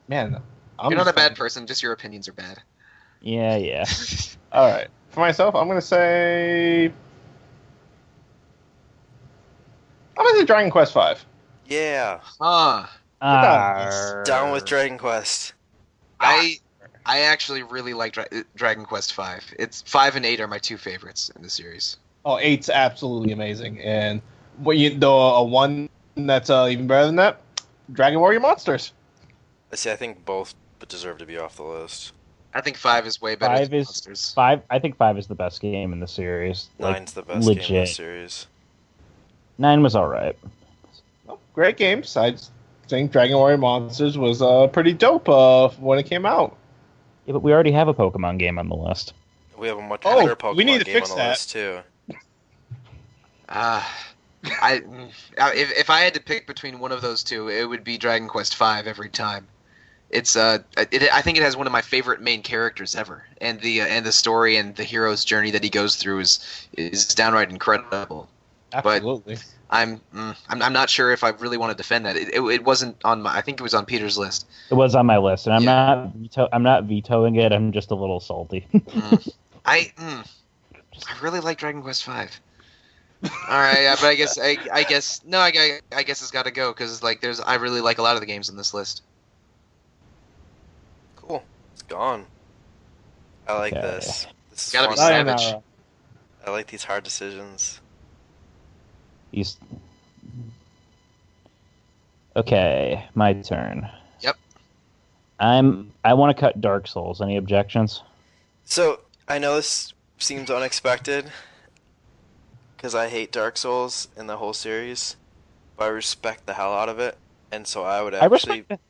You're not a bad person. Just your opinions are bad. Yeah. All right. For myself, I'm gonna say Dragon Quest V. Yeah. Down with Dragon Quest. I actually really like Dragon Quest V. It's 5 and 8 are my 2 favorites in the series. Oh, 8's absolutely amazing, and a one that's even better than that, Dragon Warrior Monsters. See, I think both deserve to be off the list. I think 5 is way better than Monsters. I think 5 is the best game in the series. 9's the best game in the series. 9 was alright. Oh, great games. I think Dragon Warrior Monsters was pretty dope when it came out. Yeah, but we already have a Pokemon game on the list. We have a much better Pokemon we need to game fix on the that. list too. If I had to pick between one of those two, it would be Dragon Quest V every time. I think it has one of my favorite main characters ever, and the story and the hero's journey that he goes through is downright incredible. Absolutely. But I'm not sure if I really want to defend that. It wasn't on my. I think it was on Peter's list. It was on my list, and I'm not vetoing it. I'm just a little salty. I really like Dragon Quest V. All right, yeah, but I guess it's got to go because I really like a lot of the games on this list. Cool. It's gone. I like this. This is Gotta be fun. savage. I like these hard decisions. He's okay. My turn. Yep. I want to cut Dark Souls. Any objections? So I know this seems unexpected because I hate Dark Souls in the whole series, but I respect the hell out of it, and so I would I actually. respect.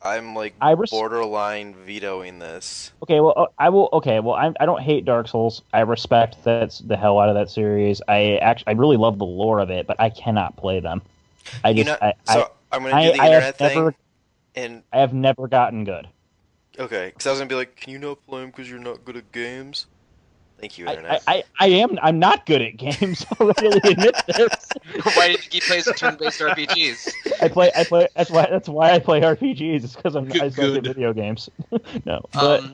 I'm like I res- borderline vetoing this. Okay, well, I will. Okay, well, I don't hate Dark Souls. I respect the hell out of that series. I really love the lore of it, but I cannot play them. I You just, know, so I'm gonna do the I have internet thing, never, and I have never gotten good. okay, because I was gonna be like, can you not play them because you're not good at games? Thank you, internet. I'm not good at games. I'll readily admit this. Why do you think he plays turn-based RPGs? I play. That's why I play RPGs. It's because I suck at video games. No, but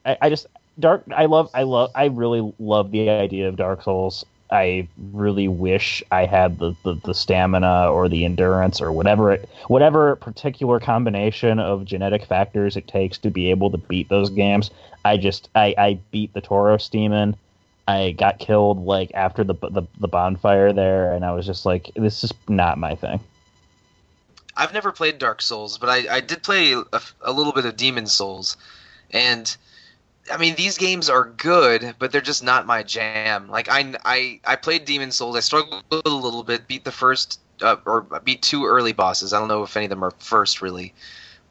I just I really love the idea of Dark Souls. I really wish I had the stamina or the endurance or whatever particular combination of genetic factors it takes to be able to beat those games. I beat the Tauros demon. I got killed like after the bonfire there, and I was just like, this is not my thing. I've never played Dark Souls, but I did play a little bit of Demon Souls, and I mean these games are good, but they're just not my jam. Like I played Demon Souls, I struggled a little bit, beat the first or beat two early bosses. I don't know if any of them are first really,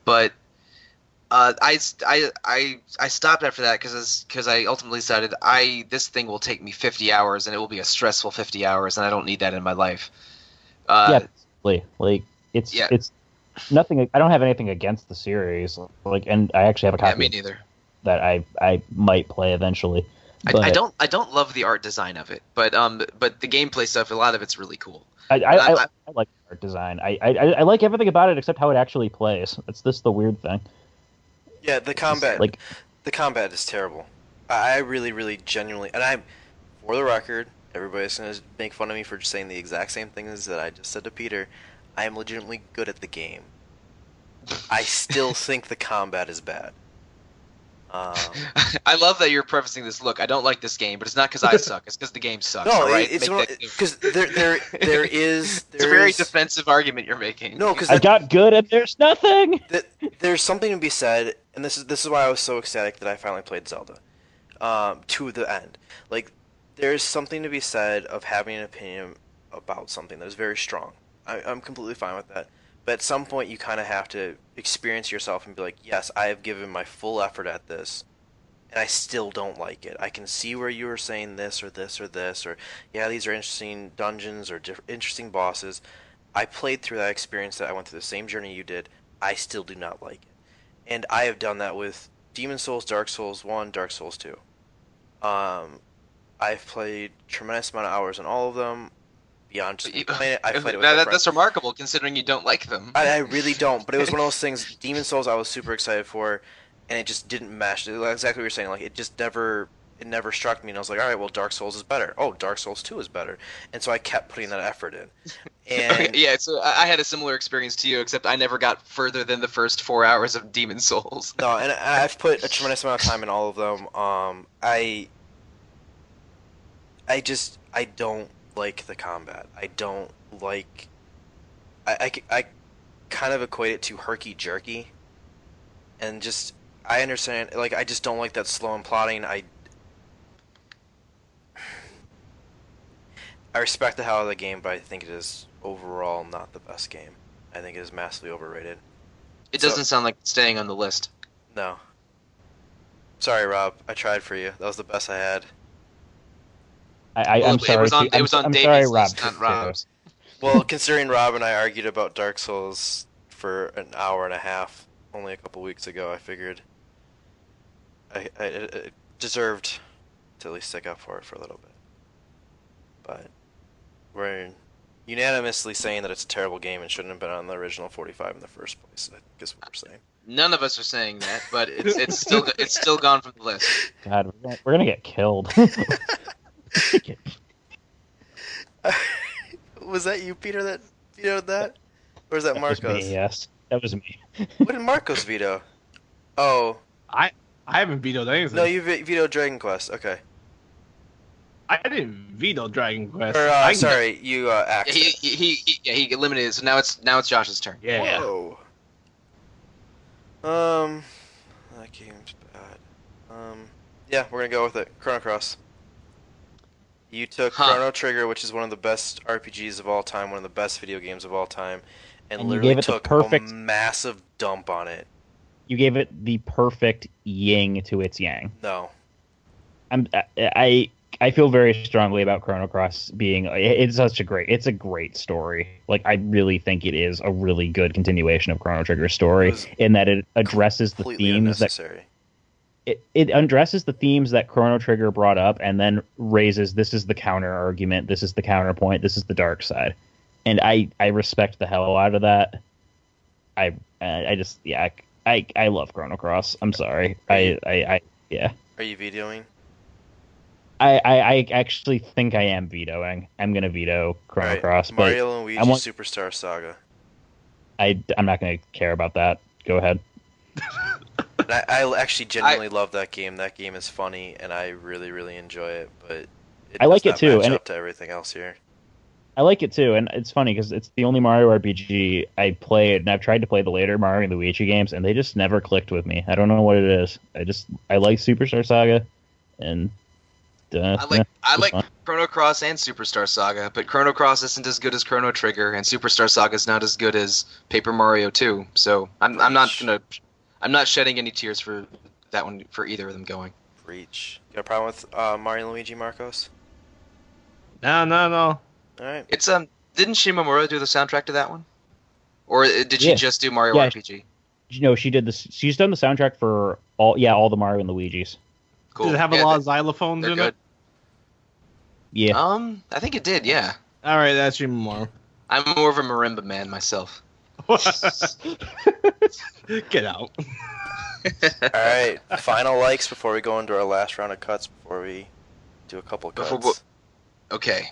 but I stopped after that because I ultimately decided this thing will take me 50 hours and it will be a stressful 50 hours and I don't need that in my life. Yeah, like it's nothing. I don't have anything against the series. Like, and I actually have a Yeah, copy me neither. that I might play eventually. But I don't love the art design of it, but the gameplay stuff, a lot of it's really cool. I like art design. I like everything about it except how it actually plays. It's this the weird thing. Yeah, the combat. Like, The combat is terrible. I really, really, genuinely, and I'm, for the record, everybody's gonna make fun of me for just saying the exact same things that I just said to Peter. I am legitimately good at the game. I still think the combat is bad. I love that you're prefacing this. Look, I don't like this game, but it's not because I suck. It's because the game sucks. No, all right? it's Make that clear. because there is It's a very defensive argument you're making. no, because I got good and there's nothing. there's something to be said, and this is why I was so ecstatic that I finally played Zelda, to the end. Like, there's something to be said of having an opinion about something that is very strong. I'm completely fine with that. But at some point, you kind of have to experience yourself and be like, yes, I have given my full effort at this, and I still don't like it. I can see where you were saying this or this or this, or yeah, these are interesting dungeons or interesting bosses. I played through that experience that I went through the same journey you did. I still do not like it. And I have done that with Demon Souls, Dark Souls 1, Dark Souls 2. I've played tremendous amount of hours on all of them. Beyond just playing it, I played it with my friends. That's remarkable considering you don't like them. I really don't, but it was one of those things. Demon Souls, I was super excited for, and it just didn't mesh. Exactly what you're saying. Like it never struck me, and I was like, all right, well, Dark Souls is better. Oh, Dark Souls 2 is better, and so I kept putting that effort in. And yeah, so I had a similar experience to you, except I never got further than the first 4 hours of Demon Souls. no, and I've put a tremendous amount of time in all of them. I don't like the combat. I don't like. I kind of equate it to herky jerky, and just I understand. Like I just don't like that slow and plotting. I respect the hell of the game, but I think it is overall not the best game. I think it is massively overrated. It doesn't sound like it's staying on the list. No. Sorry, Rob. I tried for you. That was the best I had. I'm sorry. It was on I'm Davies' sorry, list, Rob. not Rob's. Well, considering Rob and I argued about Dark Souls for an hour and a half only a couple weeks ago, I figured I deserved to at least stick up for it for a little bit. But we're unanimously saying that it's a terrible game and shouldn't have been on the original 45 in the first place. I think is what we're saying. None of us are saying that, but it's still gone from the list. God, we're gonna get killed. Was that you, Peter, that vetoed that? Or was that Marcos? Was me, yes, that was me. What did Marcos veto? Oh. I haven't vetoed anything. No, you vetoed Dragon Quest. Okay. I didn't veto Dragon Quest. Or sorry, you Yeah, axed it. he eliminated it. So now it's Josh's turn. Yeah. Whoa. That game's bad. Yeah, we're gonna go with it. Chrono Cross. You took Chrono Trigger, which is one of the best RPGs of all time, one of the best video games of all time, and you literally gave it the took perfect- a massive dump on it. You gave it the perfect yin to its yang. No. I feel very strongly about Chrono Cross being it's a great story. Like I really think it is a really good continuation of Chrono Trigger's story in that it addresses the themes that it addresses the themes that Chrono Trigger brought up and then raises this is the counter argument, this is the counterpoint, this is the dark side. And I respect the hell out of that. I love Chrono Cross. I'm sorry. Yeah. Are you vetoing? I actually think I am vetoing. I'm gonna veto Chrono Cross. Mario and Luigi Superstar Saga. I'm not gonna care about that. Go ahead. I actually genuinely love that game. That game is funny, and I really, really enjoy it. But I like it does too, not match and up to everything else here. I like it too, and it's funny because it's the only Mario RPG I played, and I've tried to play the later Mario and Luigi games, and they just never clicked with me. I don't know what it is. I like Superstar Saga, and I like Chrono Cross and Superstar Saga, but Chrono Cross isn't as good as Chrono Trigger, and Superstar Saga is not as good as Paper Mario 2. So I'm not shedding any tears for that one for either of them going. Reach. You got a problem with Mario and Luigi, Marcos? No. All right. It's didn't Shimomura do the soundtrack to that one, or did she just do Mario RPG? No, she did this. She's done the soundtrack for all the Mario and Luigi's. Cool. Does it have a lot of xylophones in good. it? Yeah. I think it did. Yeah. All right, that's even more. I'm more of a marimba man myself. Get out. All right. Final likes before we go into our last round of cuts. Before we do a couple cuts. Okay.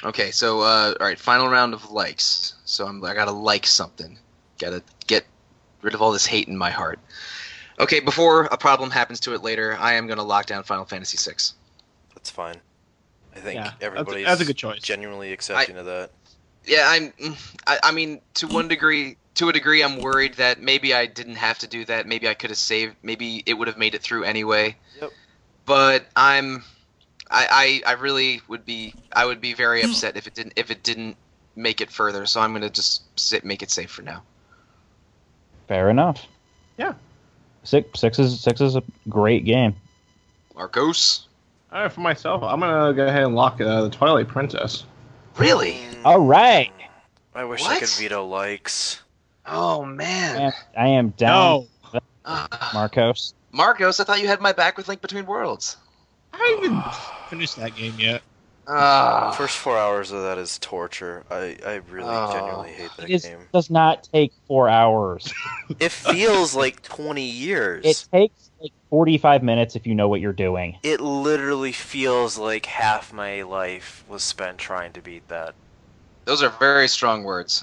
Okay. So all right. Final round of likes. So I gotta like something. Gotta get rid of all this hate in my heart. Okay. Before a problem happens to it later, I am gonna lock down Final Fantasy VI. That's fine. I think everybody's that's a good choice. Genuinely accepting of that. Yeah, I mean, to a degree, I'm worried that maybe I didn't have to do that. Maybe I could have saved. Maybe it would have made it through anyway. Yep. But I really would be. I would be very upset if it didn't make it further. So I'm gonna just make it safe for now. Fair enough. Yeah. Six is a great game. Marcos. All right, for myself, I'm gonna go ahead and lock the Twilight Princess. Really? All right. I wish What? I could veto likes. Oh man. I am down. No. Marcos. Marcos, I thought you had my back with Link Between Worlds. I haven't even finished that game yet. The first 4 hours of that is torture. I really genuinely hate that game. Does not take 4 hours. It feels like 20 years. It takes like 45 minutes if you know what you're doing. It literally feels like half my life was spent trying to beat that. Those are very strong words.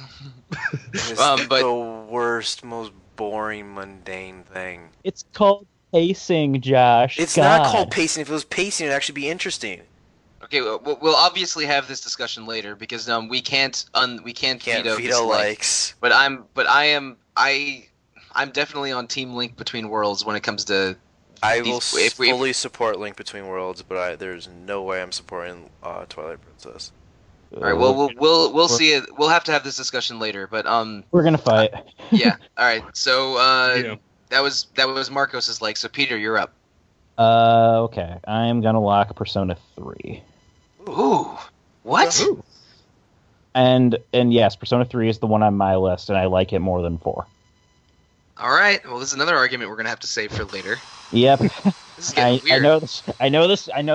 It's but the worst, most boring, mundane thing. It's called pacing, Josh. It's God. not called pacing. If it was pacing, it'd actually be interesting. okay, we'll obviously have this discussion later because we can't veto likes. But I'm definitely on Team Link Between Worlds when it comes to. I will fully support Link Between Worlds, but there's no way I'm supporting Twilight Princess. All right, well we'll see it. We'll have to have this discussion later, but we're gonna fight. Yeah. All right. So Yeah. that was Marcos's like. So Peter, you're up. Okay. I'm gonna lock Persona 3. Ooh. What? Ooh. And yes, Persona 3 is the one on my list, and I like it more than 4. All right. Well, this is another argument we're gonna have to save for later. Yep. This is getting weird. I know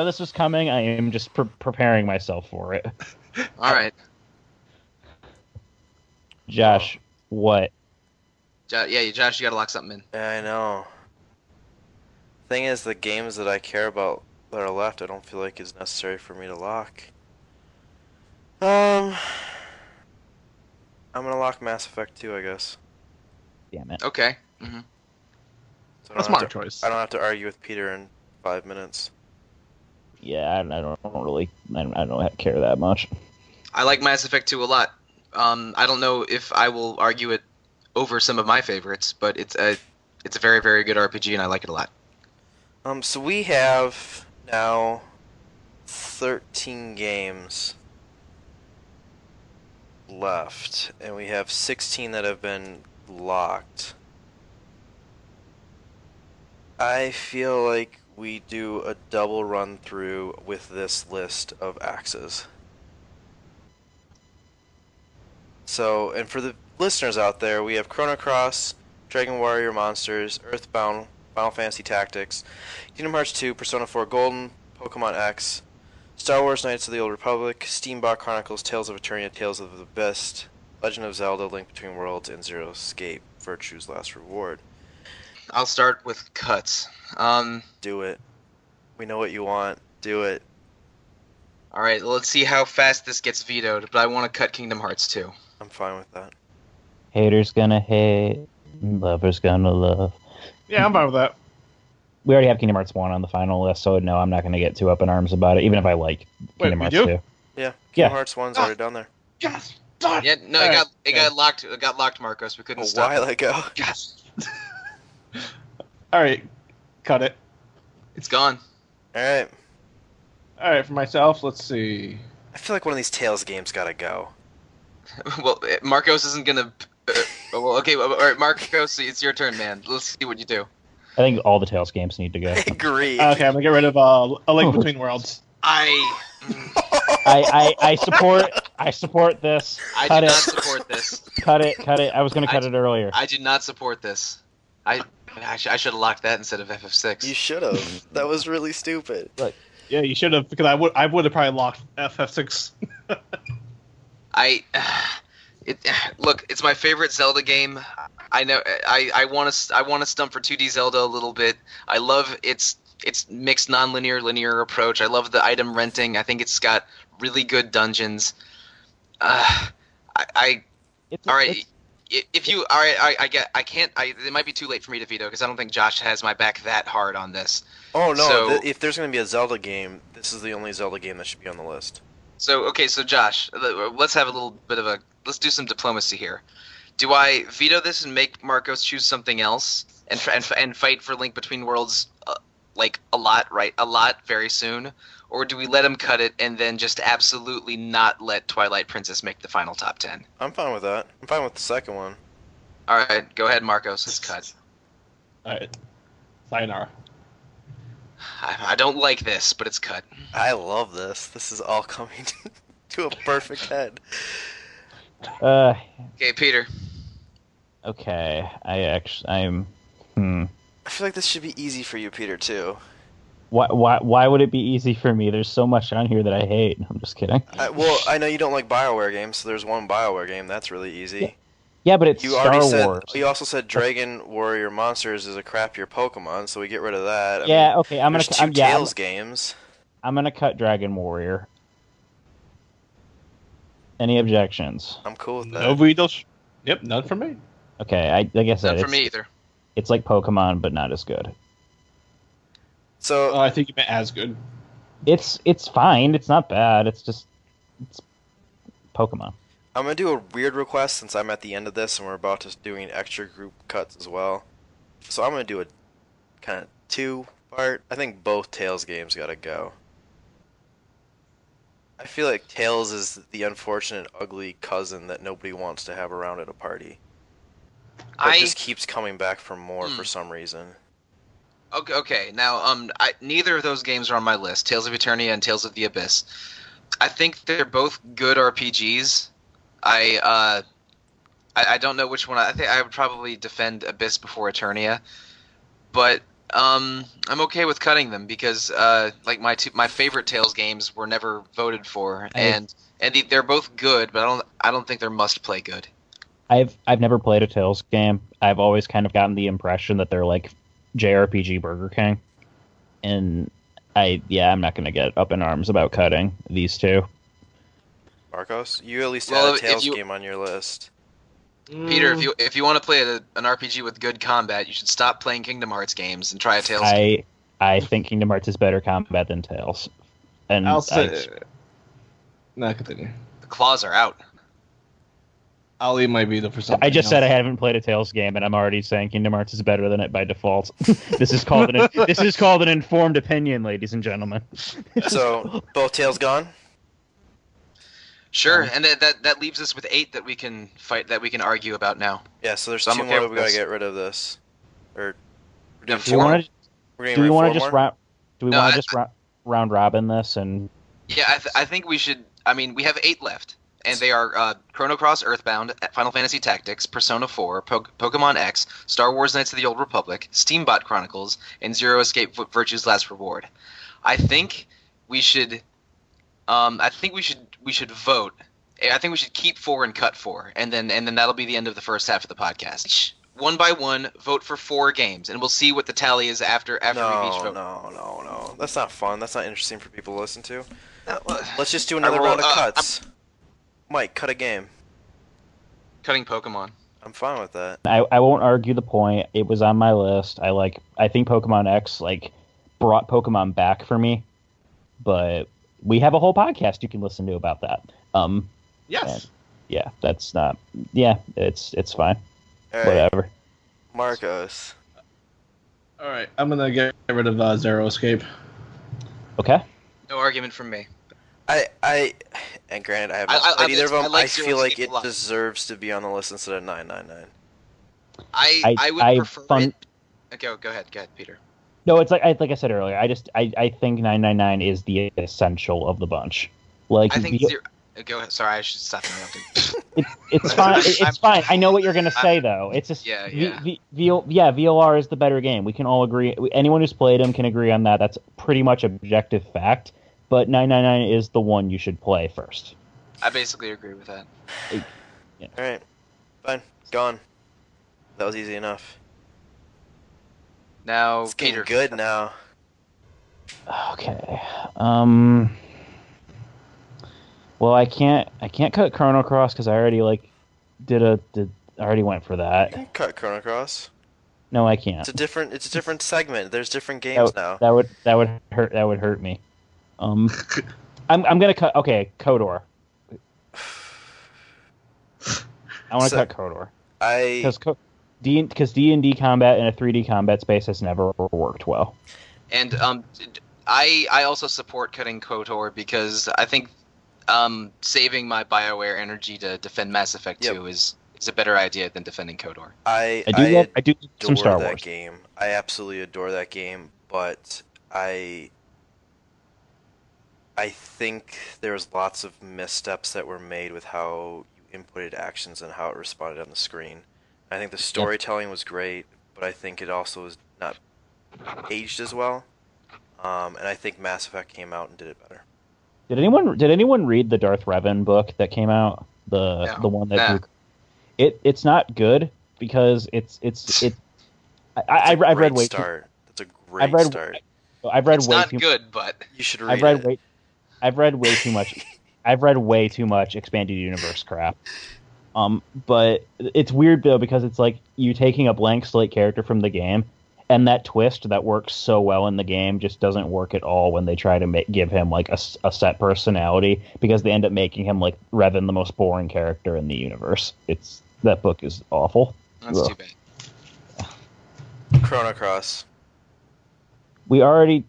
this was coming. I am just preparing myself for it. All right. Josh, what? Yeah, Josh, you gotta lock something in. Yeah, I know. Thing is, the games that I care about that are left, I don't feel like is necessary for me to lock. I'm gonna lock Mass Effect 2, I guess. Damn it. Okay. Mm-hmm. So That's my choice. I don't have to argue with Peter in 5 minutes. yeah, I don't care that much. I like Mass Effect 2 a lot. I don't know if I will argue it over some of my favorites, but it's a very, very good RPG, and I like it a lot. So we have now 13 games left, and we have 16 that have been locked. I feel like we do a double run through with this list of axes. So, and for the listeners out there, we have Chrono Cross, Dragon Warrior Monsters, Earthbound, Final Fantasy Tactics, Kingdom Hearts 2, Persona 4 Golden, Pokemon X, Star Wars Knights of the Old Republic, Steambot Chronicles, Tales of Eternia, Tales of the Abyss, Legend of Zelda, Link Between Worlds, and Zero Escape, Virtue's Last Reward. I'll start with cuts. Do it. We know what you want. Do it. All right, let's see how fast this gets vetoed, but I want to cut Kingdom Hearts 2. I'm fine with that. Haters gonna hate, lovers gonna love. Yeah, I'm fine with that. We already have Kingdom Hearts 1 on the final list, so no, I'm not going to get too up in arms about it, even if I like Kingdom Hearts 2. Yeah, Kingdom Yeah. Hearts 1's already down there. Yes, done. Yeah, no, it got locked. It got locked, Marcos. We couldn't A stop. while ago. Yes. All right, cut it. It's gone. Alright. All right, for myself, let's see. I feel like one of these Tales games gotta go. Well, Marcos isn't gonna. Well, okay, all right, Marcos, it's your turn, man. Let's see what you do. I think all the Tales games need to go. I agree. Okay, I'm gonna get rid of A Link Between Worlds. I support this. do Cut not it. support this. Cut it. I was going to cut it earlier. I do not support this. I should have locked that instead of FF6. You should have. That was really stupid. Yeah, you should have, because I would have probably locked FF6. Look, it's my favorite Zelda game. I know I want to stump for 2D Zelda a little bit. I love its mixed linear approach. I love the item renting. I think it's got really good dungeons. All right. It might be too late for me to veto because I don't think Josh has my back that hard on this. Oh no! So- If there's gonna be a Zelda game, this is the only Zelda game that should be on the list. So Josh, let's have a little bit of let's do some diplomacy here. Do I veto this and make Marcos choose something else and fight for Link Between Worlds like a lot very soon, or do we let him cut it and then just absolutely not let Twilight Princess make the final top 10? I'm fine with that. I'm fine with the second one. All right, go ahead, Marcos. It's cut. All right, sayonara. I don't like this, but it's cut. I love this. This is all coming to a perfect head. Okay, Peter. Okay. I feel like this should be easy for you, Peter, too. Why would it be easy for me? There's so much on here that I hate. I'm just kidding. Well, I know you don't like BioWare games, so there's one BioWare game that's really easy. Yeah, but it's You Star already Wars. said. You also said Dragon Warrior Monsters is a crappier Pokemon, so we get rid of that. I Yeah, mean, okay. I'm gonna there's two Tales games. I'm gonna cut Dragon Warrior. Any objections? I'm cool with that. No vetoes. Yep, none for me. Okay, like I said, Not for me either. it's like Pokemon, but not as good. So I think you meant as good. It's fine. It's not bad. It's Pokemon. I'm gonna do a weird request since I'm at the end of this and we're about to doing extra group cuts as well. So I'm gonna do a kind of two-part. I think both Tails games gotta go. I feel like Tails is the unfortunate, ugly cousin that nobody wants to have around at a party. But just keeps coming back for more for some reason. Okay. Now, neither of those games are on my list. Tales of Eternia and Tales of the Abyss. I think they're both good RPGs. I don't know which one. I think I would probably defend Abyss before Eternia, but I'm okay with cutting them because like my favorite Tales games were never voted for, and they're both good, but I don't think they're must play good. I've never played a Tales game. I've always kind of gotten the impression that they're like JRPG Burger King, and I'm not gonna get up in arms about cutting these two. Marcos, you at least had a Tales game on your list. Peter, if you want to play an RPG with good combat, you should stop playing Kingdom Hearts games and try a Tales game. I think Kingdom Hearts is better combat than Tales. And I'll say. No, continue. The claws are out. Ali might be the for something. I just else. said I haven't played a Tales game, and I'm already saying Kingdom Hearts is better than it by default. This is called an informed opinion, ladies and gentlemen. So both tails gone. Sure, and that leaves us with 8 that we can argue about now. Yeah. So there's So I'm 2 okay more that with we gotta this. get rid of this. Or we're doing Yeah, Do we 4 want to? We're getting Do we rid of want 4 to just more? round? Do we No, want I- to just round robin this and? Yeah, I think we should. I mean, we have 8 left, and they are Chrono Cross, Earthbound, Final Fantasy Tactics, Persona 4, Pokemon X, Star Wars: Knights of the Old Republic, Steambot Chronicles, and Zero Escape Virtue's Last Reward. I think we should. We should vote. I think we should keep 4 and cut 4, and then that'll be the end of the first half of the podcast. One by one, vote for 4 games, and we'll see what the tally is after we've each voted. No. That's not fun. That's not interesting for people to listen to. Uh, Let's just do another round of I'm cuts. Mike, cut a game. cutting Pokemon. I'm fine with that. I won't argue the point. It was on my list. I think Pokemon X brought Pokemon back for me, but we have a whole podcast you can listen to about that. Yes. Yeah, that's not. Yeah, it's fine. All right, Whatever. Marcos. All right. I'm gonna get rid of Zero Escape. Okay. No argument from me. And granted, I haven't I played either of them. I like I Zero feel like Escape it a lot. deserves to be on the list instead of 999. I would prefer it. Okay, go ahead, Peter. No, it's like I said earlier. I think 999 is the essential of the bunch. Like I think the- zero. Go ahead. Sorry, I should stop interrupting. it's fine. It's fine. I know what you're gonna say though. It's just Yeah. VLR is the better game. We can all agree. Anyone who's played them can agree on that. That's pretty much objective fact. But 999 is the one you should play first. I basically agree with that. Yeah. All right, fine, gone. That was easy enough. Now, It's getting Peter. good now. Okay. Well, I can't cut Chrono Cross because I already I already went for You that. can cut Chrono Cross. No, I can't. It's a different segment. There's different games now. That would hurt me. I'm gonna cut. Okay, Kodor. I want to cut Kodor because D&D combat in a 3D combat space has never worked well. And I also support cutting KOTOR because I think saving my BioWare energy to defend Mass Effect 2 is a better idea than defending KOTOR. I do some Star that Wars. game. I absolutely adore that game, but I think there's lots of missteps that were made with how you inputted actions and how it responded on the screen. I think the storytelling was great, but I think it also was not aged as well. And I think Mass Effect came out and did it better. Did anyone read the Darth Revan book that came out? The one that it's not good because I've read way too. That's a great start. I've read It's way not too. good, but You should read it. I've read way too much. I've read way too much expanded universe crap. But it's weird though because it's like you taking a blank slate character from the game, and that twist that works so well in the game just doesn't work at all when they try to give him like a set personality because they end up making him like Revan, the most boring character in the universe. That book is awful. that's Ugh. too bad. Chrono Cross. We already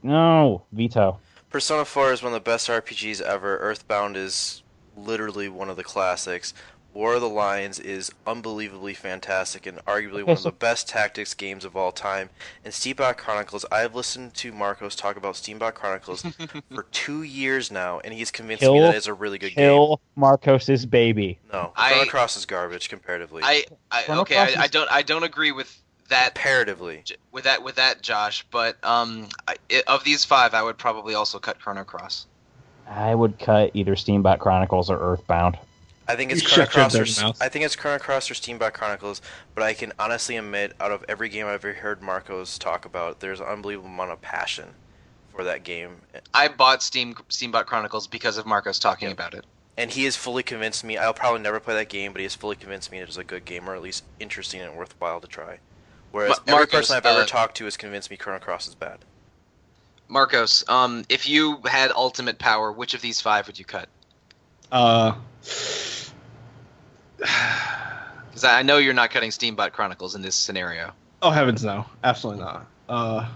veto. Persona 4 is one of the best RPGs ever. Earthbound is literally one of the classics. War of the Lions is unbelievably fantastic and arguably one of the best tactics games of all time. And Steambot Chronicles, I've listened to Marcos talk about Steambot Chronicles for 2 years now, and he's convinced me that it's a really good game. Kill Marcos's baby. No, Chrono Cross is garbage comparatively. I don't agree with that Comparatively. with that Josh, but of these 5 I would probably also cut Chrono Cross. I would cut either Steambot Chronicles or Earthbound. I think it's You Chrono shut your Cross or dirty mouth. I think it's Chrono Cross or Steambot Chronicles, but I can honestly admit, out of every game I've ever heard Marcos talk about, there's an unbelievable amount of passion for that game. I bought Steambot Chronicles because of Marcos talking about it. And he has fully convinced me. I'll probably never play that game, but he has fully convinced me it is a good game, or at least interesting and worthwhile to try. Whereas every Marcos, person I've ever talked to has convinced me Chrono Cross is bad. Marcos, if you had ultimate power, which of these 5 would you cut? Uh, Because I know you're not cutting Steambot Chronicles in this scenario. oh heavens no, absolutely not.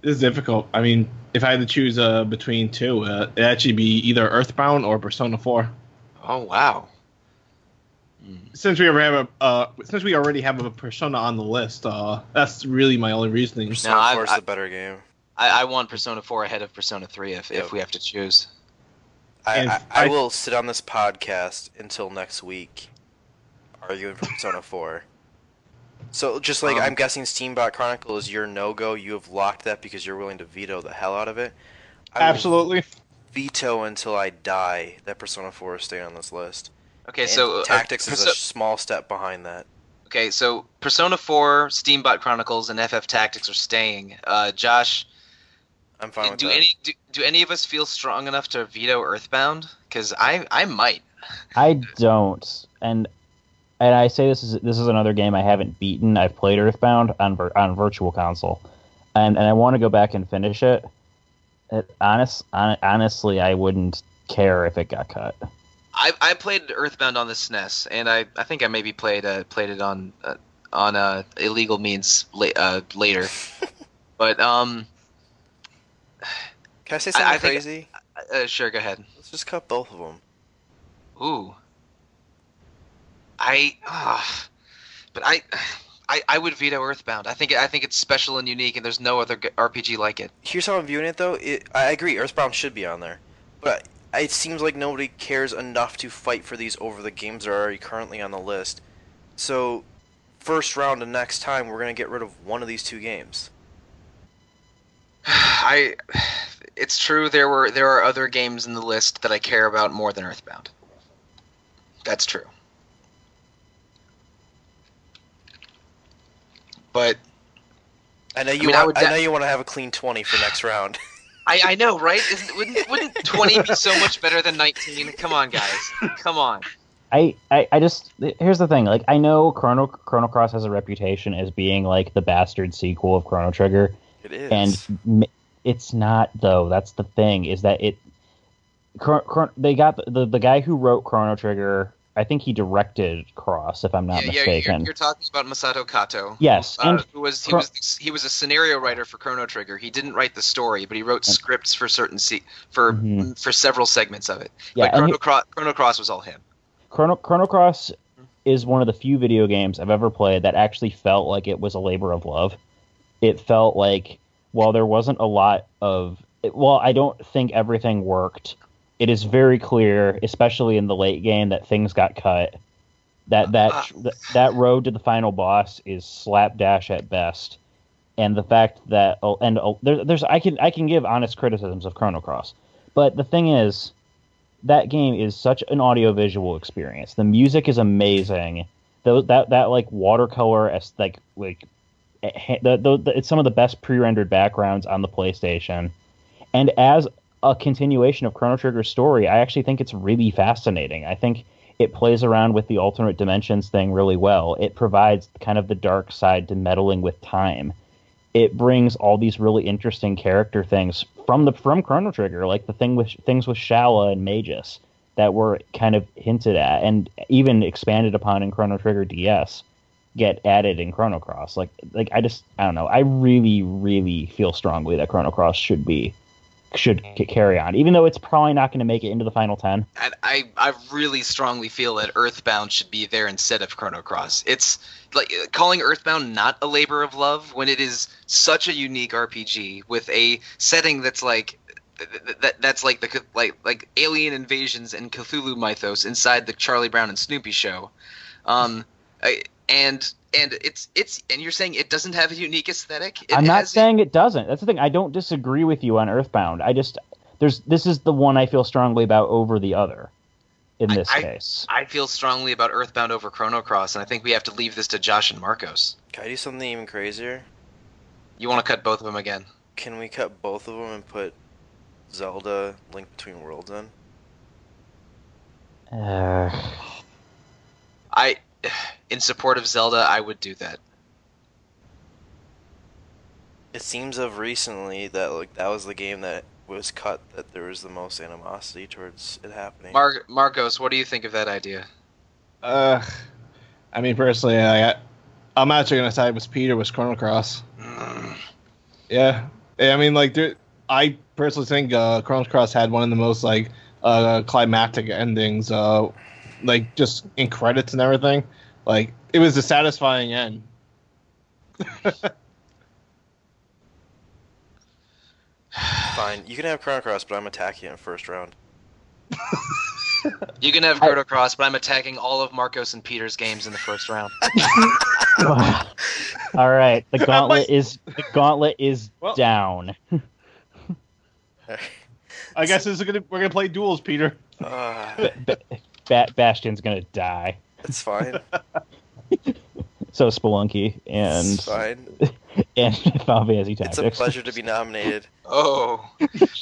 This is difficult. I mean, if I had to choose between two, it'd actually be either Earthbound or Persona 4. Oh wow. Since we already have a Persona on the list, that's really my only reasoning. Persona 4 is the better game. I want Persona 4 ahead of Persona 3 if we have to choose. I will sit on this podcast until next week arguing for Persona 4. So, just like I'm guessing Steambot Chronicle is your no-go, you have locked that because you're willing to veto the hell out of it. Absolutely. Veto until I die that Persona 4 is staying on this list. Okay, And so Tactics is a small step behind that. Okay, so Persona 4, Steambot Chronicles, and FF Tactics are staying. Josh, I'm fine with that. Do any of us feel strong enough to veto Earthbound? Because I might. I don't, and I say this is another game I haven't beaten. I've played Earthbound on Virtual Console, and I want to go back and finish it. Honestly, I wouldn't care if it got cut. I played Earthbound on the SNES, and I think I maybe played it on illegal means later. But Can I say something crazy? Sure, go ahead. Let's just cut both of them. Ooh. But I would veto Earthbound. I think it's special and unique, and there's no other RPG like it. Here's how I'm viewing it, though. I agree, Earthbound should be on there, but it seems like nobody cares enough to fight for these over the games that are already currently on the list. So, first round of next time, we're gonna get rid of one of these two games. It's true. There are other games in the list that I care about more than Earthbound. That's true. But I know you want to have a clean 20 for next round. I know, right? Wouldn't 20 be so much better than 19? Come on, guys. Come on. I just here's the thing. Like, I know Chrono Cross has a reputation as being like the bastard sequel of Chrono Trigger. It is, and it's not though. That's the thing. Is that they got the guy who wrote Chrono Trigger. I think he directed Cross, if I'm not mistaken. You're talking about Masato Kato. Yes, and he was a scenario writer for Chrono Trigger. He didn't write the story, but he wrote scripts for certain for several segments of it. Yeah, but Chrono Cross was all him. Chrono Cross is one of the few video games I've ever played that actually felt like it was a labor of love. It felt like, while there wasn't a lot of... Well, I don't think everything worked. It is very clear, especially in the late game, that things got cut. That road to the final boss is slapdash at best. And the fact that... I can give honest criticisms of Chrono Cross. But the thing is, that game is such an audiovisual experience. The music is amazing. That like watercolor it's some of the best pre-rendered backgrounds on the PlayStation. And as a continuation of Chrono Trigger's story, I actually think it's really fascinating. I think it plays around with the alternate dimensions thing really well. It provides kind of the dark side to meddling with time. It brings all these really interesting character things from Chrono Trigger, like the things with Shala and Magus that were kind of hinted at and even expanded upon in Chrono Trigger DS get added in Chrono Cross. Like I don't know. I really, really feel strongly that Chrono Cross should carry on, even though it's probably not going to make it into the final 10. And I really strongly feel that Earthbound should be there instead of Chrono Cross. It's like calling Earthbound not a labor of love when it is such a unique RPG with a setting that's like like alien invasions and Cthulhu mythos inside the Charlie Brown and Snoopy show. And you're saying it doesn't have a unique aesthetic? I'm not saying it doesn't. That's the thing. I don't disagree with you on Earthbound. This is the one I feel strongly about over the other in this case. I feel strongly about Earthbound over Chrono Cross, and I think we have to leave this to Josh and Marcos. Can I do something even crazier? You want to cut both of them again? Can we cut both of them and put Zelda Link Between Worlds in? In support of Zelda, I would do that. It seems of recently that like that was the game that was cut that there was the most animosity towards it happening. Marcos, what do you think of that idea? I mean, personally, I'm actually gonna side with Peter with Chrono Cross. Yeah, I mean, like, I personally think Chrono Cross had one of the most like climactic endings, like just in credits and everything. Like, it was a satisfying end. Fine, you can have Chrono Cross, but I'm attacking it in first round. You can have Chrono Cross, but I'm attacking all of Marcos and Peter's games in the first round. All right, the gauntlet is Well- down. I guess we're gonna play duels, Peter. Bastion's gonna die. It's fine. So Spelunky It's fine. and Final Fantasy It's Tactics. a pleasure to be nominated. Oh,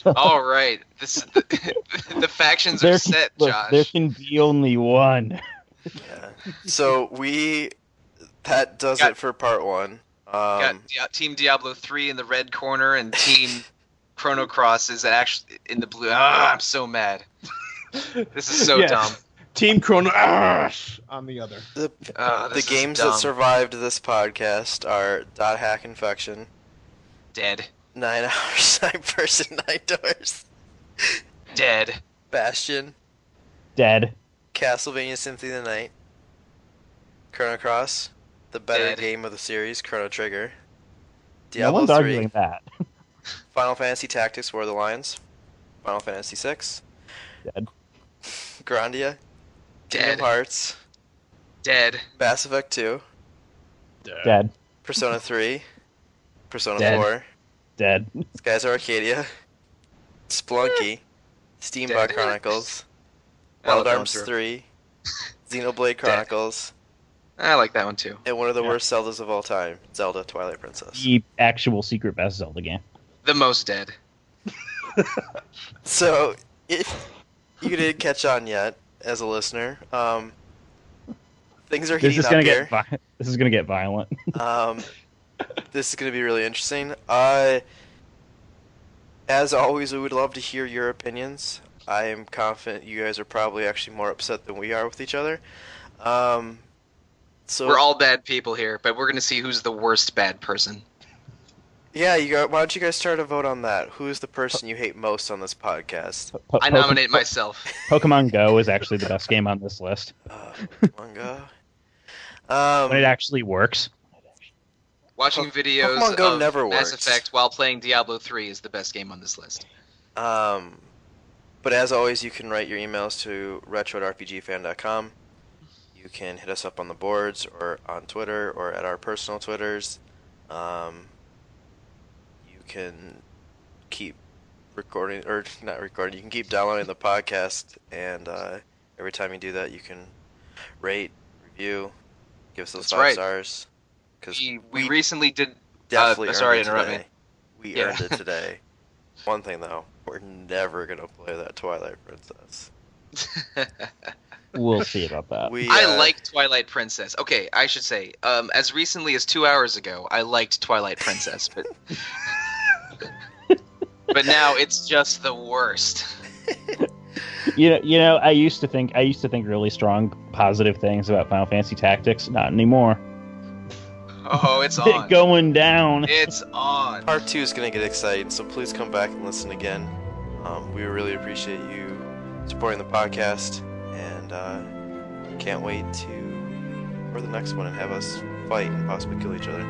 all right. The factions are set, Look, Josh. there can be only one. Yeah. So that does Got- it for part one. Got Team Diablo 3 in the red corner, and Team Chrono Cross is actually in the blue. I'm so mad. This is so Yeah. dumb. Team Chrono on the other. The This is games dumb. that survived this podcast are Dot Hack Infection, Dead. 9 Hours Side Person Night Doors, Dead. Bastion, Dead. Castlevania Symphony of the Night, Chrono Cross, the better Dead. game of the series, Chrono Trigger, No Diablo one's 3, arguing that. Final Fantasy Tactics War of the Lions, Final Fantasy 6, Dead. Grandia, Dead. Kingdom Hearts, Dead. Mass Effect 2, Dead. Persona 3, Persona Dead. 4, Dead. Skies of Arcadia, Splunky, Steambot Dead. Chronicles, I like Wild that one Arms too. 3, Xenoblade Chronicles, I like that one too. and one of the Yeah. worst Zeldas of all time, Zelda Twilight Princess. The actual secret best Zelda game. The most dead. So, if you didn't catch on yet, as a listener, things are This heating is up gonna here. get this is gonna get violent. This is going to be really interesting. As always, we would love to hear your opinions. I am confident you guys are probably actually more upset than we are with each other. So We're all bad people here, but we're gonna see who's the worst bad person. yeah, why don't you guys start a vote on that? Who is the person you hate most on this podcast? I nominate myself. Pokemon Go is actually the best game on this list. Manga. When it actually works. Watching videos Pokemon Go of never Mass works. Effect while playing Diablo 3 is the best game on this list. But as always, you can write your emails to retro@rpgfan.com. You can hit us up on the boards or on Twitter or at our personal Twitters. You can keep recording, or not recording, you can keep downloading the podcast, and every time you do that, you can rate, review, give us those That's 5 right. stars. Because We recently did. definitely sorry earned to it interrupt today. me. We Yeah. earned it today. One thing though, we're never gonna play that Twilight Princess. We'll see about that. I like Twilight Princess. Okay, I should say, as recently as 2 hours ago, I liked Twilight Princess, but but now it's just the worst. You know, I used to think really strong, positive things about Final Fantasy Tactics. Not anymore. Oh, it's on. Going down. It's on. Part 2 is gonna get exciting, so please come back and listen again. We really appreciate you supporting the podcast, and can't wait for the next one and have us fight and possibly kill each other.